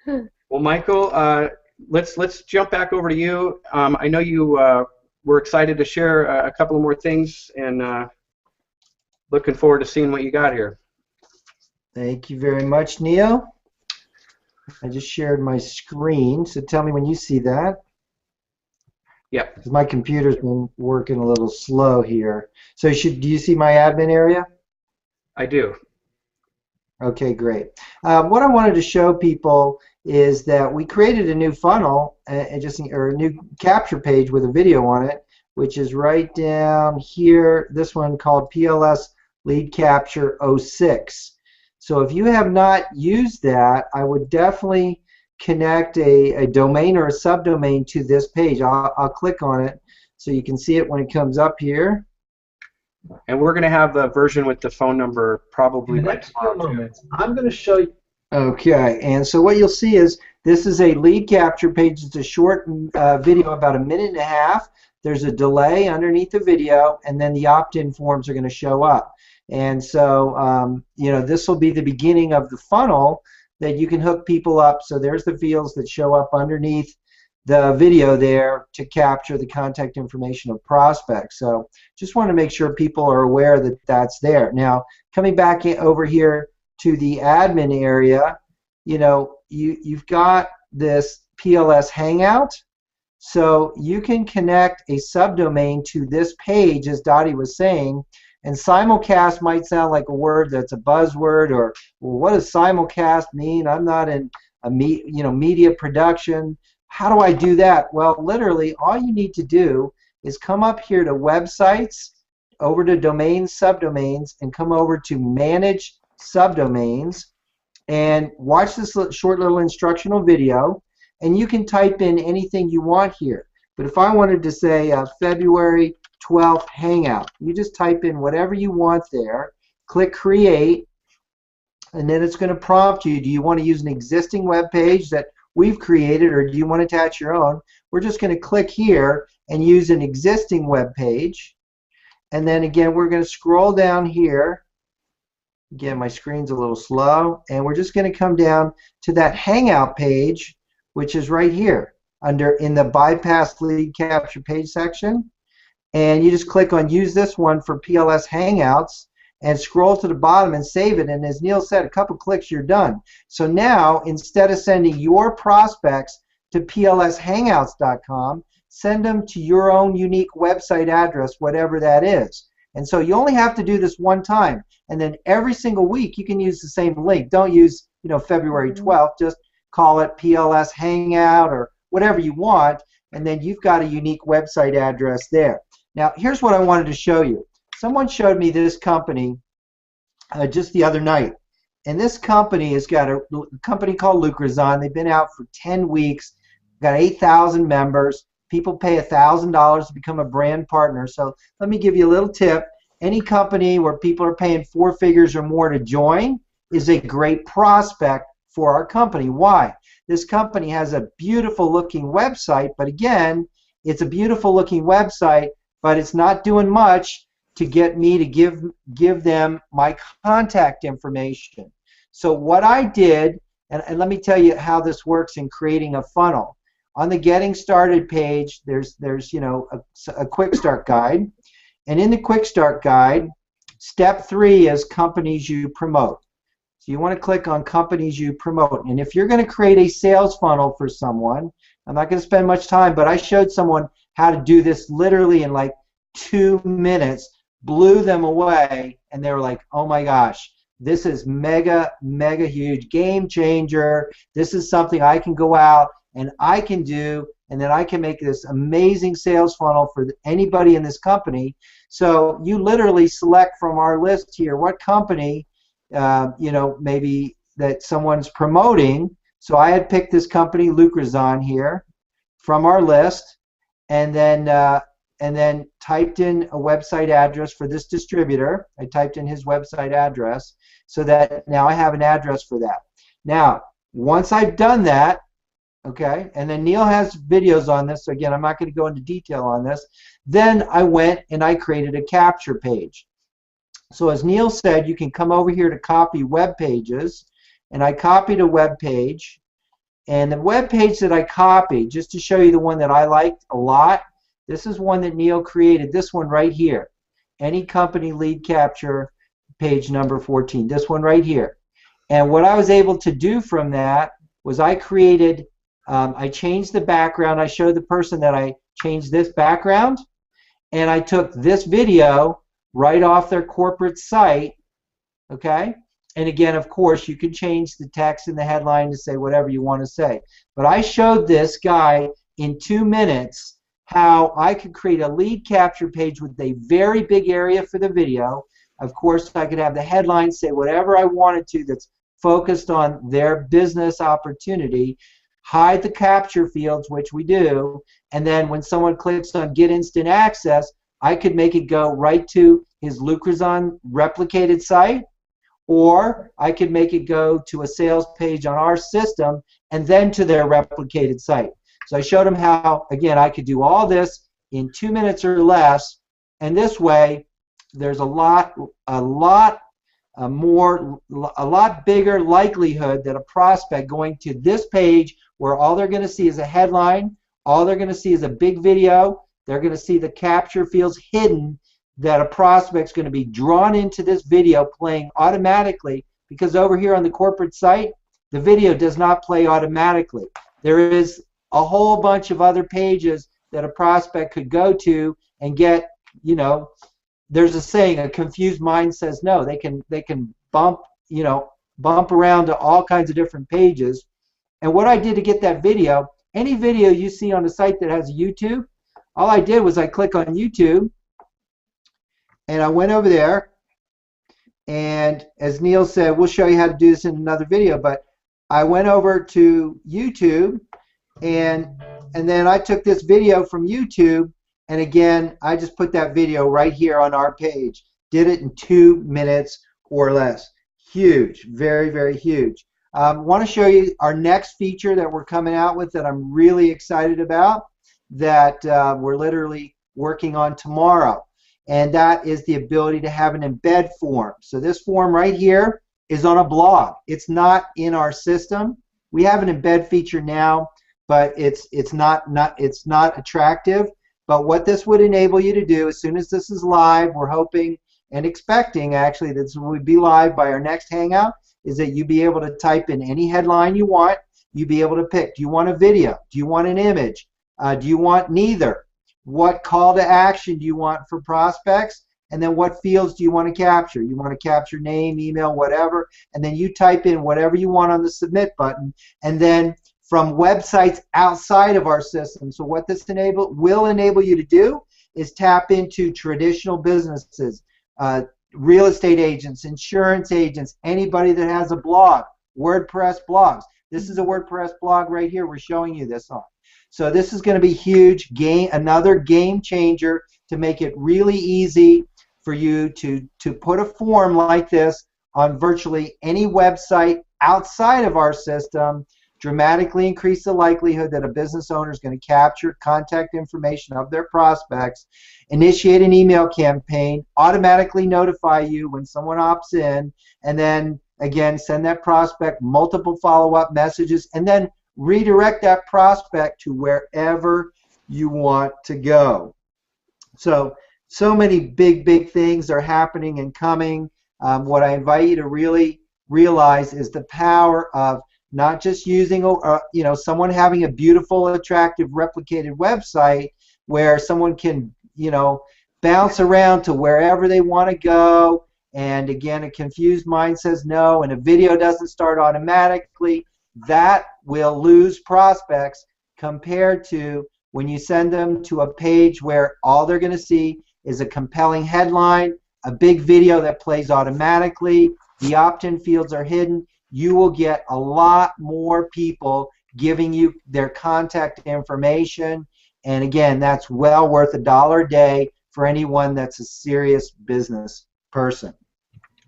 on. Well, Michael, let's jump back over to you. I know you. We're excited to share a couple of more things, and looking forward to seeing what you got here. Thank you very much, Neil. I just shared my screen, so tell me when you see that. Yep. Because my computer's been working a little slow here. So do you see my admin area? I do. Okay, great. What I wanted to show people is that we created a new funnel, or a new capture page with a video on it, which is right down here. This one called PLS Lead Capture 06. So if you have not used that, I would definitely connect a domain or a subdomain to this page. I'll click on it so you can see it when it comes up here. And we're going to have the version with the phone number probably by tomorrow. I'm going to show you. Okay, and so what you'll see is this is a lead capture page. It's a short video, about 1.5 minutes. There's a delay underneath the video, and then the opt-in forms are going to show up. And so, you know, this will be the beginning of the funnel that you can hook people up. So there's the fields that show up underneath the video there to capture the contact information of prospects. So just want to make sure people are aware that that's there. Now, coming back over here to the admin area, you know, you've got this PLS Hangout. So you can connect a subdomain to this page, as Dottie was saying, and simulcast might sound like a word that's a buzzword, or, well, what does simulcast mean? I'm not in a media production. How do I do that? Well, literally, all you need to do is come up here to websites, over to domains, subdomains, and come over to manage subdomains, and watch this short little instructional video, and you can type in anything you want here. But if I wanted to say February 12th Hangout, you just type in whatever you want there, click Create, and then it's going to prompt you, do you want to use an existing web page that we've created, or do you want to attach your own? We're just going to click here and use an existing web page. And then again, we're going to scroll down here. Again, my screen's a little slow, and we're just going to come down to that Hangout page, which is right here in the bypass lead capture page section. And you just click on use this one for PLS Hangouts, and scroll to the bottom and save it. And as Neil said, a couple clicks, you're done. So now, instead of sending your prospects to plshangouts.com, send them to your own unique website address, whatever that is. And so you only have to do this one time, and then every single week you can use the same link. Don't use, you know, February 12th. Just call it PLS Hangout or whatever you want, and then you've got a unique website address there. Now, here's what I wanted to show you. Someone showed me this company just the other night, and this company has got a company called Lucrazon. They've been out for 10 weeks, got 8,000 members. People pay $1,000 to become a brand partner. So let me give you a little tip. Any company where people are paying 4 figures or more to join is a great prospect for our company. Why? This company has a beautiful looking website, but again, it's a beautiful looking website, but it's not doing much to get me to give them my contact information. So what I did, and let me tell you how this works in creating a funnel. On the Getting Started page, there's you know, a quick start guide, and in the quick start guide, step 3 is companies you promote. So you want to click on companies you promote. And if you're going to create a sales funnel for someone, I'm not going to spend much time, but I showed someone how to do this literally in like 2 minutes, blew them away, and they were like, oh my gosh, this is mega, mega huge, game changer. This is something I can go out and I can do, and then I can make this amazing sales funnel for anybody in this company. So you literally select from our list here what company, you know, maybe that someone's promoting. So I had picked this company, Lucrazon, here from our list, and then typed in a website address for this distributor. I typed in his website address so that now I have an address for that. Now, once I've done that, okay, and then Neil has videos on this, so again, I'm not going to go into detail on this, then I went and I created a capture page. So as Neil said, you can come over here to copy web pages, and I copied a web page, and the web page that I copied, just to show you the one that I liked a lot, this is one that Neil created, this one right here. Any company lead capture, page number 14, this one right here. And what I was able to do from that was I created, I changed the background. I showed the person that I changed this background, and I took this video right off their corporate site, okay? And again, of course, you can change the text in the headline to say whatever you want to say. But I showed this guy in 2 minutes how I could create a lead capture page with a very big area for the video. Of course, I could have the headline say whatever I wanted to that's focused on their business opportunity, hide the capture fields, which we do, and then when someone clicks on Get Instant Access, I could make it go right to his Lucrazon replicated site, or I could make it go to a sales page on our system and then to their replicated site. So I showed him how, again, I could do all this in 2 minutes or less, and this way there's a lot bigger likelihood that a prospect going to this page where all they're going to see is a headline, all they're going to see is a big video, they're going to see the capture fields hidden, that a prospect's going to be drawn into this video playing automatically, because over here on the corporate site, the video does not play automatically. There is a whole bunch of other pages that a prospect could go to and get, you know, there's a saying, a confused mind says no. They can bump around to all kinds of different pages. And what I did to get that video, any video you see on the site that has YouTube, all I did was I click on YouTube, and I went over there, and as Neil said, we'll show you how to do this in another video, but I went over to YouTube, and then I took this video from YouTube, and again, I just put that video right here on our page. Did it in 2 minutes or less. Huge, very, very huge. I want to show you our next feature that we're coming out with that I'm really excited about, that we're literally working on tomorrow. And that is the ability to have an embed form. So this form right here is on a blog. It's not in our system. We have an embed feature now, but it's not attractive. But what this would enable you to do, as soon as this is live, we're hoping and expecting actually that this will be live by our next Hangout, is that you be able to type in any headline you want. You be able to pick, do you want a video? Do you want an image? Do you want neither? What call to action do you want for prospects? And then what fields do you want to capture? You want to capture name, email, whatever, and then you type in whatever you want on the submit button, and then from websites outside of our system. So what this will enable you to do is tap into traditional businesses, real estate agents, insurance agents, anybody that has a blog, WordPress blogs. This is a WordPress blog right here we're showing you this on. So this is going to be huge, another game changer to make it really easy for you to put a form like this on virtually any website outside of our system, dramatically increase the likelihood that a business owner is going to capture contact information of their prospects, initiate an email campaign, automatically notify you when someone opts in, and then again send that prospect multiple follow-up messages, and then redirect that prospect to wherever you want to go. So many big things are happening and coming. What I invite you to really realize is the power of not just using, you know, someone having a beautiful, attractive, replicated website where someone can, you know, bounce around to wherever they want to go. And again, a confused mind says no, and a video doesn't start automatically. That will lose prospects compared to when you send them to a page where all they're going to see is a compelling headline, a big video that plays automatically, the opt-in fields are hidden. You will get a lot more people giving you their contact information. And again, that's well worth $1 a day for anyone that's a serious business person.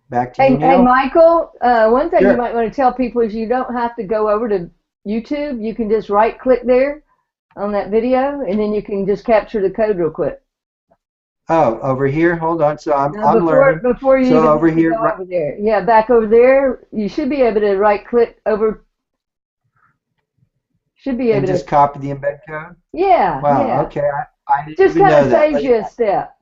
Back to you, Neil. Hey, Michael, one thing Sure. you might want to tell people is you don't have to go over to YouTube. You can just right-click there on that video, and then you can just capture the code real quick. Oh, over here? Hold on. So I'm learning. Before you So even over have to here, go over there. Yeah, back over there, you should be able to right-click over. Should be able and to. just copy the embed code? Yeah, Wow, yeah. okay. I didn't Just even kind know of that. saves you a step.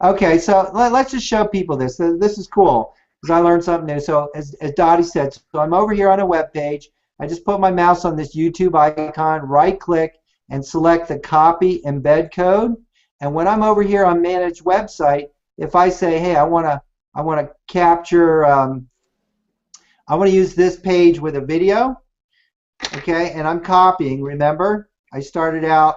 Okay, so let's just show people this. This is cool because I learned something new. So as Dottie said, so I'm over here on a web page. I just put my mouse on this YouTube icon, right-click, and select the copy embed code. And when I'm over here on Manage Website, if I say, hey, I want to capture, I want to use this page with a video, okay, and I'm copying. Remember, I started out,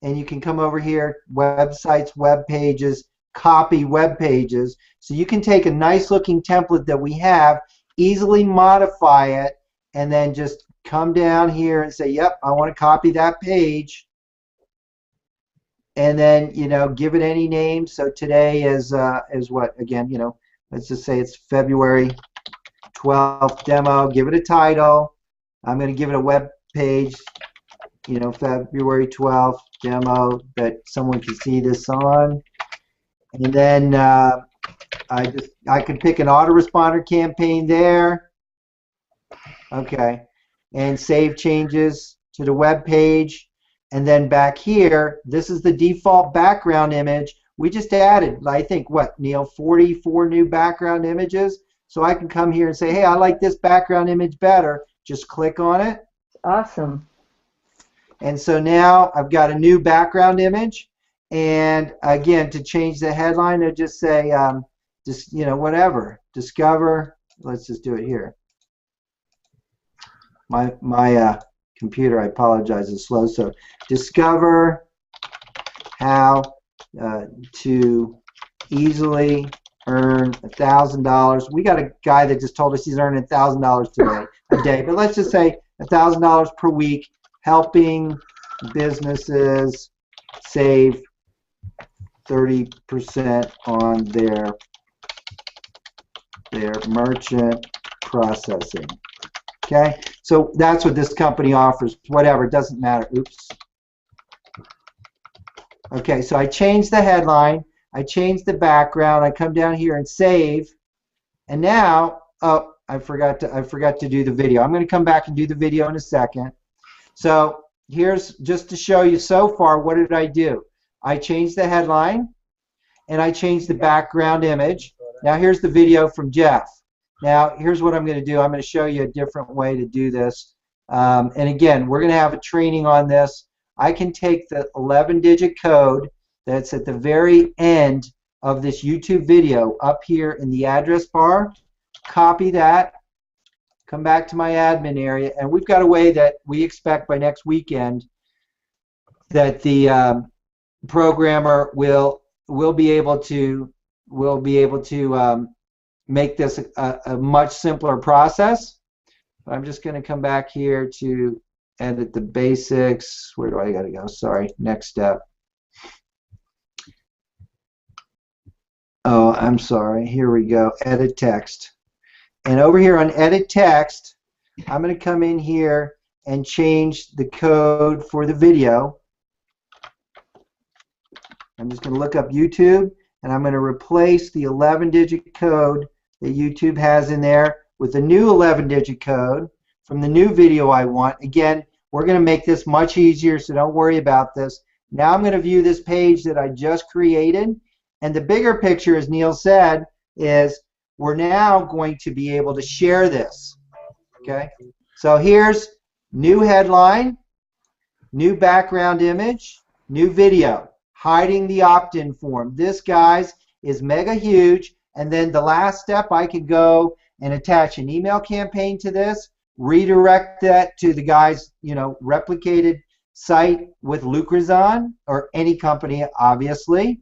and you can come over here, websites, web pages, copy web pages. So you can take a nice looking template that we have, easily modify it, and then just come down here and say, yep, I want to copy that page. And then, you know, give it any name. So today is what, again, you know, let's just say it's February 12th demo. Give it a title. I'm going to give it a web page, you know, February 12th demo that someone can see this on. And then I could pick an autoresponder campaign there. Okay. And save changes to the web page. And then back here, this is the default background image. We just added, I think, what, Neil, 44 new background images. So I can come here and say, hey, I like this background image better. Just click on it. Awesome. And so now I've got a new background image. And again, to change the headline, I just say, just, you know, whatever. Discover. Let's just do it here. My computer, I apologize, is slow. So discover how to easily earn $1,000. We got a guy that just told us he's earning $1,000 today a day, but let's just say $1,000 per week, helping businesses save 30% on their merchant processing. Okay, so that's what this company offers. Whatever, it doesn't matter. Oops. Okay, so I changed the headline, I changed the background, I come down here and save, and now, oh, I forgot to do the video. I'm going to come back and do the video in a second. So here's just to show you so far, what did I do? I changed the headline, and I changed the background image. Now here's the video from Jeff. Now, here's what I'm going to do. I'm going to show you a different way to do this. And again, we're going to have a training on this. I can take the 11-digit code that's at the very end of this YouTube video up here in the address bar, copy that, come back to my admin area, and we've got a way that we expect by next weekend that the programmer will be able to make this a much simpler process. But I'm just going to come back here to edit the basics. Where do I got to go? Sorry, next step. Oh, I'm sorry. Here we go. Edit text. And over here on edit text, I'm going to come in here and change the code for the video. I'm just going to look up YouTube, and I'm going to replace the 11-digit code that YouTube has in there with the new 11-digit code from the new video I want. Again, we're going to make this much easier, so don't worry about this. Now I'm going to view this page that I just created, and the bigger picture, as Neil said, is we're now going to be able to share this. Okay, so here's new headline, new background image, new video, hiding the opt-in form. This, guys, is mega huge. And then the last step, I could go and attach an email campaign to this, redirect that to the guy's, replicated site with Lucrazon or any company, obviously,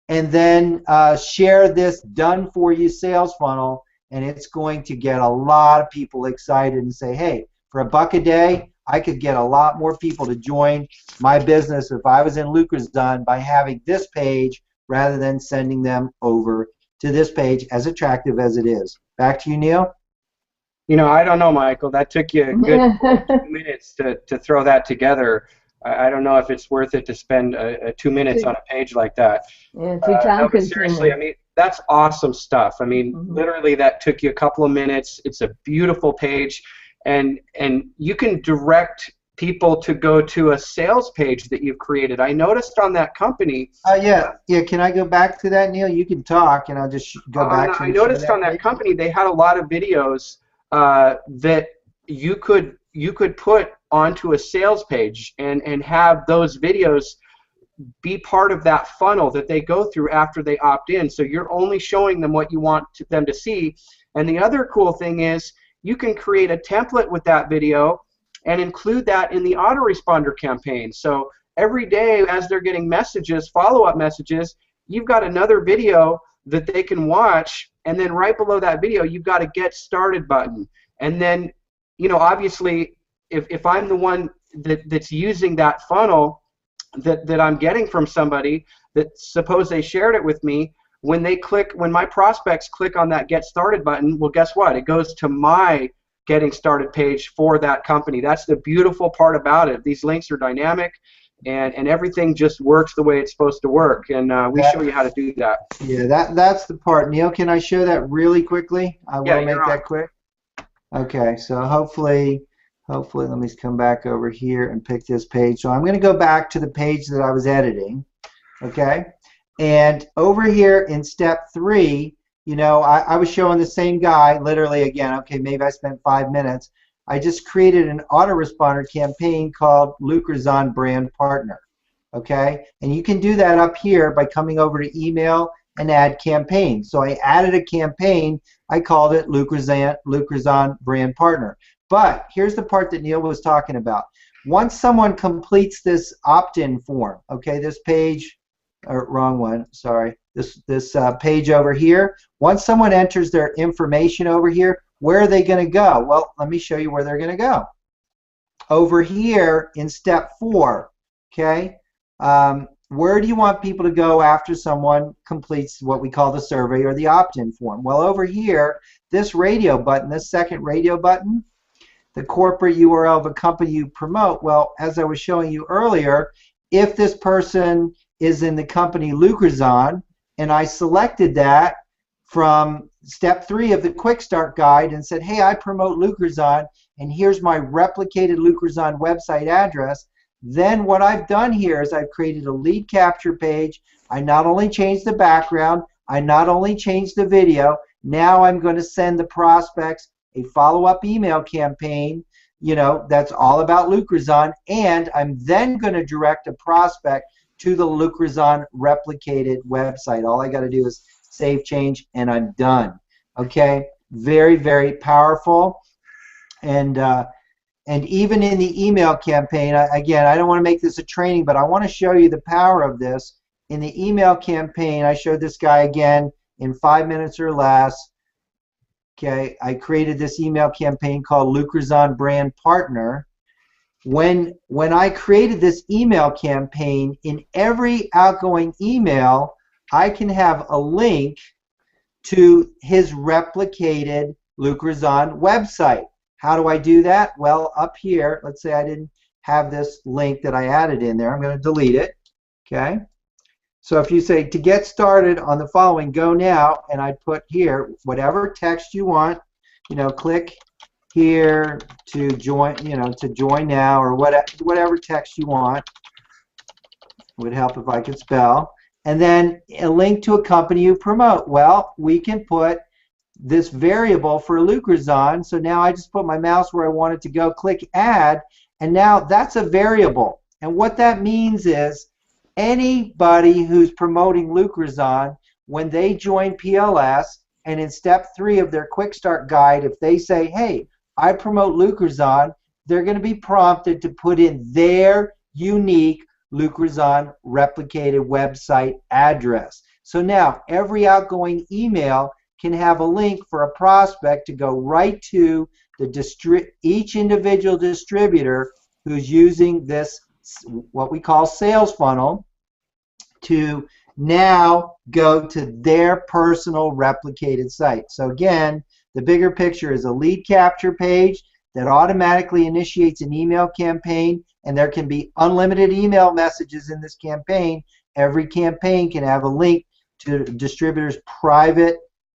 and then share this done-for-you sales funnel, and it's going to get a lot of people excited and say, hey, for $1 a day, I could get a lot more people to join my business if I was in Lucrazon by having this page rather than sending them over to this page, as attractive as it is. Back to you, Neil. I don't know, Michael. That took you a good 2 minutes to throw that together. I don't know if it's worth it to spend 2 minutes on a page like that. Yeah, too time consuming. Seriously, that's awesome stuff. Literally, that took you a couple of minutes. It's a beautiful page, and you can direct people to go to a sales page that you've created. I noticed on that company. Yeah. Can I go back to that, Neil? You can talk, and I'll just go back to. I noticed on that company they had a lot of videos that you could put onto a sales page and have those videos be part of that funnel that they go through after they opt in. So you're only showing them what you want them to see. And the other cool thing is you can create a template with that video and include that in the autoresponder campaign. So every day as they're getting messages, follow-up messages, you've got another video that they can watch, and then right below that video you've got a get started button. And then, obviously if I'm the one that's using that funnel that I'm getting from somebody, that suppose they shared it with me, when my prospects click on that get started button, well, guess what? It goes to my getting started page for that company. That's the beautiful part about it. These links are dynamic, and everything just works the way it's supposed to work, and we show you how to do that. Yeah, that's the part. Neil, can I show that really quickly? I will make that quick. Okay, so hopefully let me come back over here and pick this page. So I'm going to go back to the page that I was editing, and over here in step 3, I was showing the same guy literally again. Okay, maybe I spent 5 minutes. I just created an autoresponder campaign called Lucrazon Brand Partner, and you can do that up here by coming over to email and add campaign. So I added a campaign. I called it Lucrazon Brand Partner. But here's the part that Neil was talking about. Once someone completes this opt-in form, this page, or wrong one, sorry, this page over here, once someone enters their information over here, where are they going to go? Well, let me show you where they're going to go. Over here in step 4, where do you want people to go after someone completes what we call the survey or the opt-in form? Well, over here, this radio button, this second radio button, the corporate URL of a company you promote, well, as I was showing you earlier, if this person is in the company Lucrazon, and I selected that from step 3 of the Quick Start Guide and said, hey, I promote Lucrazon, and here's my replicated Lucrazon website address, then what I've done here is I've created a lead capture page. I not only changed the background, I not only changed the video, now I'm going to send the prospects a follow-up email campaign, that's all about Lucrazon, and I'm then going to direct a prospect to the Lucrazon replicated website. All I got to do is save change, and I'm done. Very, very powerful. And even in the email campaign, again, I don't want to make this a training, but I want to show you the power of this. In the email campaign, I showed this guy again in 5 minutes or less. I created this email campaign called Lucrazon Brand Partner. When I created this email campaign, in every outgoing email, I can have a link to his replicated Lucrazon website. How do I do that? Well, up here, let's say I didn't have this link that I added in there. I'm going to delete it. So if you say to get started on the following, go now, and I put here whatever text you want, click here to join, to join now, or whatever text you want. Would help if I could spell. And then a link to a company you promote. Well, we can put this variable for Lucrazon. So now I just put my mouse where I want it to go, click add, and now that's a variable. And what that means is anybody who's promoting Lucrazon, when they join PLS, and in step 3 of their quick start guide, if they say, hey, I promote Lucrazon, they're going to be prompted to put in their unique Lucrazon replicated website address. So now every outgoing email can have a link for a prospect to go right to the each individual distributor who's using this, what we call sales funnel, to now go to their personal replicated site. So again, the bigger picture is a lead capture page that automatically initiates an email campaign, and there can be unlimited email messages in this campaign. Every campaign can have a link to the distributor's private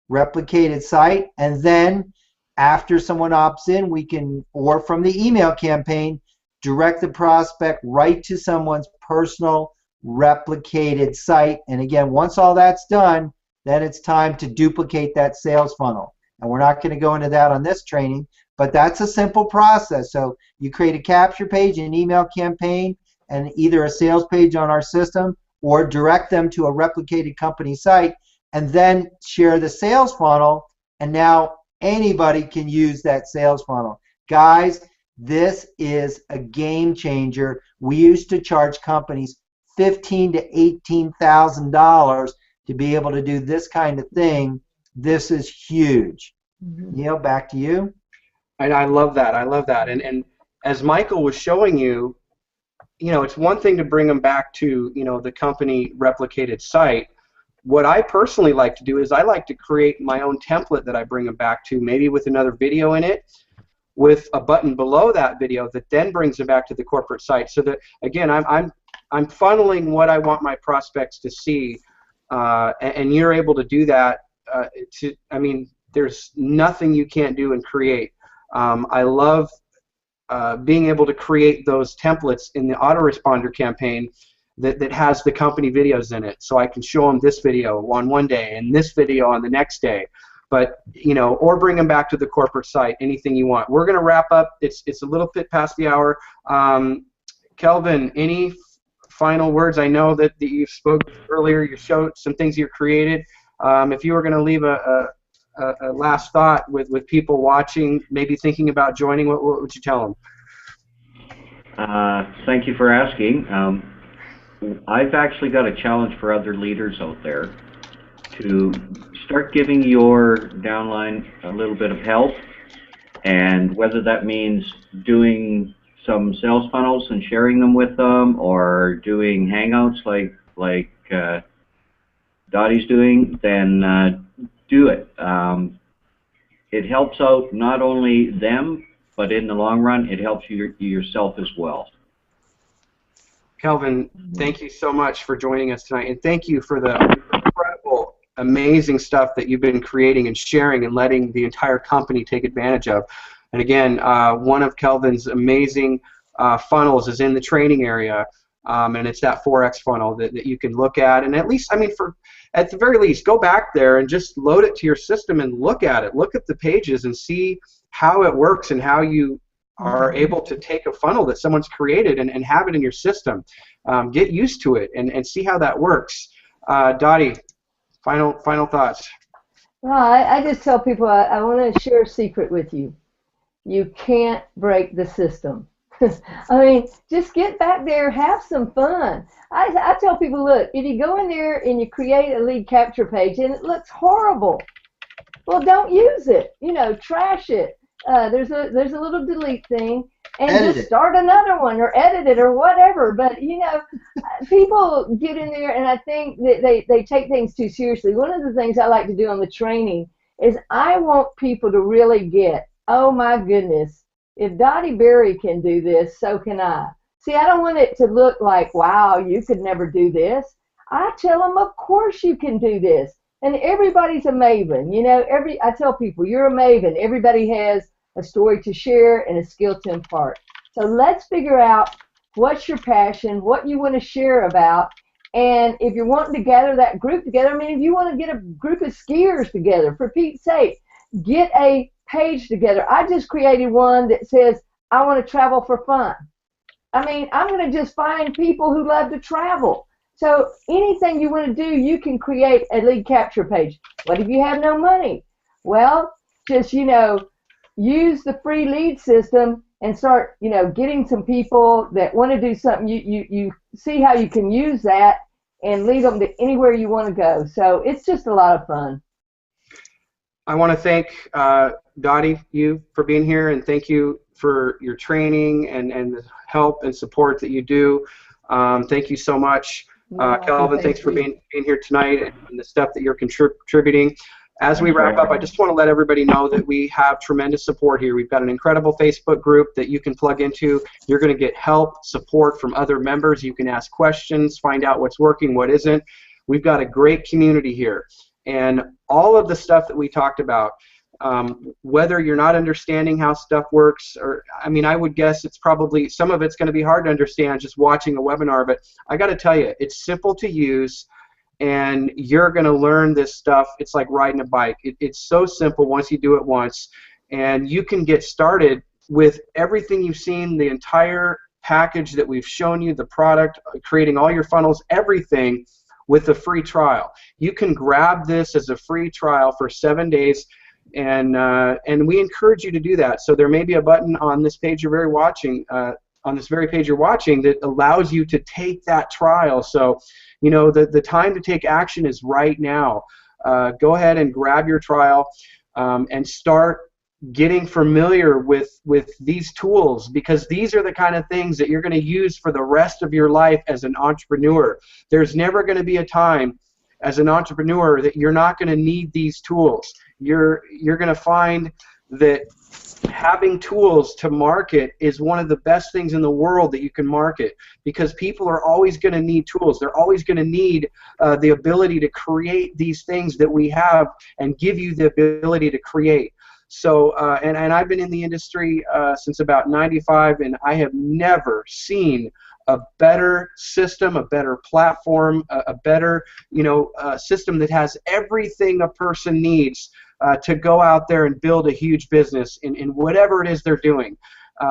replicated site, and then after someone opts in, we can, or from the email campaign, direct the prospect right to someone's personal replicated site. And again, once all that's done, then it's time to duplicate that sales funnel. And we're not going to go into that on this training, but that's a simple process. So you create a capture page, an email campaign, and either a sales page on our system, or direct them to a replicated company site, and then share the sales funnel, and now anybody can use that sales funnel. Guys, this is a game changer. We used to charge companies $15,000 to $18,000 to be able to do this kind of thing. This is huge. Neil, back to you. And I love that. I love that. And as Michael was showing you, it's one thing to bring them back to, the company replicated site. What I personally like to do is I like to create my own template that I bring them back to, maybe with another video in it, with a button below that video that then brings them back to the corporate site. So that, again, I'm funneling what I want my prospects to see, and you're able to do that. There's nothing you can't do and create. I love being able to create those templates in the autoresponder campaign that has the company videos in it, so I can show them this video on one day and this video on the next day. But or bring them back to the corporate site. Anything you want. We're going to wrap up. It's a little bit past the hour. Kelvin, any final words? I know that you spoke earlier. You showed some things you created. If you were going to leave a last thought with people watching, maybe thinking about joining, what would you tell them? Thank you for asking. I've actually got a challenge for other leaders out there to start giving your downline a little bit of help, and whether that means doing some sales funnels and sharing them with them, or doing hangouts like Dottie's doing, then do it. It helps out not only them, but in the long run, it helps you yourself as well. Kelvin, thank you so much for joining us tonight, and thank you for the incredible, amazing stuff that you've been creating and sharing and letting the entire company take advantage of. And again, one of Kelvin's amazing funnels is in the training area, and it's that 4X funnel that you can look at, and at least, at the very least, go back there and just load it to your system and look at it. Look at the pages and see how it works and how you are able to take a funnel that someone's created and have it in your system. Get used to it and see how that works. Dottie, final thoughts. Well, I just tell people I want to share a secret with you. You can't break the system. Just get back there, have some fun. I tell people, look, if you go in there and you create a lead capture page and it looks horrible, well, don't use it. Trash it. There's a little delete thing, and just start another one or edit it or whatever. But people get in there, and I think that they take things too seriously. One of the things I like to do on the training is I want people to really get, oh my goodness, if Dottie Berry can do this, so can I. See, I don't want it to look like, wow, you could never do this. I tell them, of course you can do this. And everybody's a maven. I tell people, you're a maven. Everybody has a story to share and a skill to impart. So let's figure out what's your passion, what you want to share about, and if you're wanting to gather that group together, if you want to get a group of skiers together, for Pete's sake, get a page together. I just created one that says, I want to travel for fun. I mean, I'm going to just find people who love to travel. So anything you want to do, you can create a lead capture page. What if you have no money? Well, just, use the free lead system and start, getting some people that want to do something. You see how you can use that and lead them to anywhere you want to go. So it's just a lot of fun. I want to thank Dottie, you for being here, and thank you for your training and the help and support that you do. Thank you so much. Kelvin, thanks for being here tonight and the stuff that you're contributing. As we wrap up, I just want to let everybody know that we have tremendous support here. We've got an incredible Facebook group that you can plug into. You're going to get help, support from other members. You can ask questions, find out what's working, what isn't. We've got a great community here. And all of the stuff that we talked about, whether you're not understanding how stuff works, or I mean, I would guess it's probably, some of it's going to be hard to understand just watching a webinar, but I got to tell you, it's simple to use, and you're going to learn this stuff. It's like riding a bike. It's so simple once you do it once, and you can get started with everything you've seen, the entire package that we've shown you, the product, creating all your funnels, everything with a free trial. You can grab this as a free trial for 7 days, and we encourage you to do that. So there may be a button on this page you're on this very page you're watching that allows you to take that trial. So, the time to take action is right now. Go ahead and grab your trial and start getting familiar with these tools, because these are the kind of things that you're going to use for the rest of your life as an entrepreneur. There's never going to be a time as an entrepreneur that you're not going to need these tools. You're going to find that having tools to market is one of the best things in the world that you can market, because people are always going to need tools. They're always going to need the ability to create these things that we have and give you the ability to create. So, and I've been in the industry since about '95, and I have never seen a better system, a better platform, a better, system that has everything a person needs to go out there and build a huge business in whatever it is they're doing,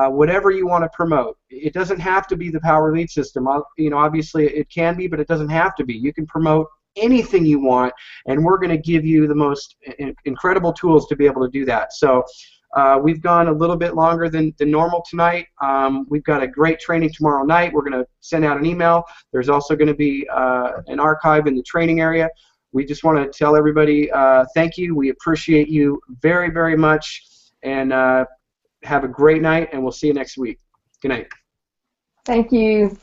whatever you want to promote. It doesn't have to be the Power Lead system. Obviously it can be, but it doesn't have to be. You can promote anything you want, and we're going to give you the most incredible tools to be able to do that. So we've gone a little bit longer than normal tonight. We've got a great training tomorrow night. We're going to send out an email. There's also going to be an archive in the training area. We just want to tell everybody thank you. We appreciate you very, very much, and have a great night, and we'll see you next week. Good night. Thank you.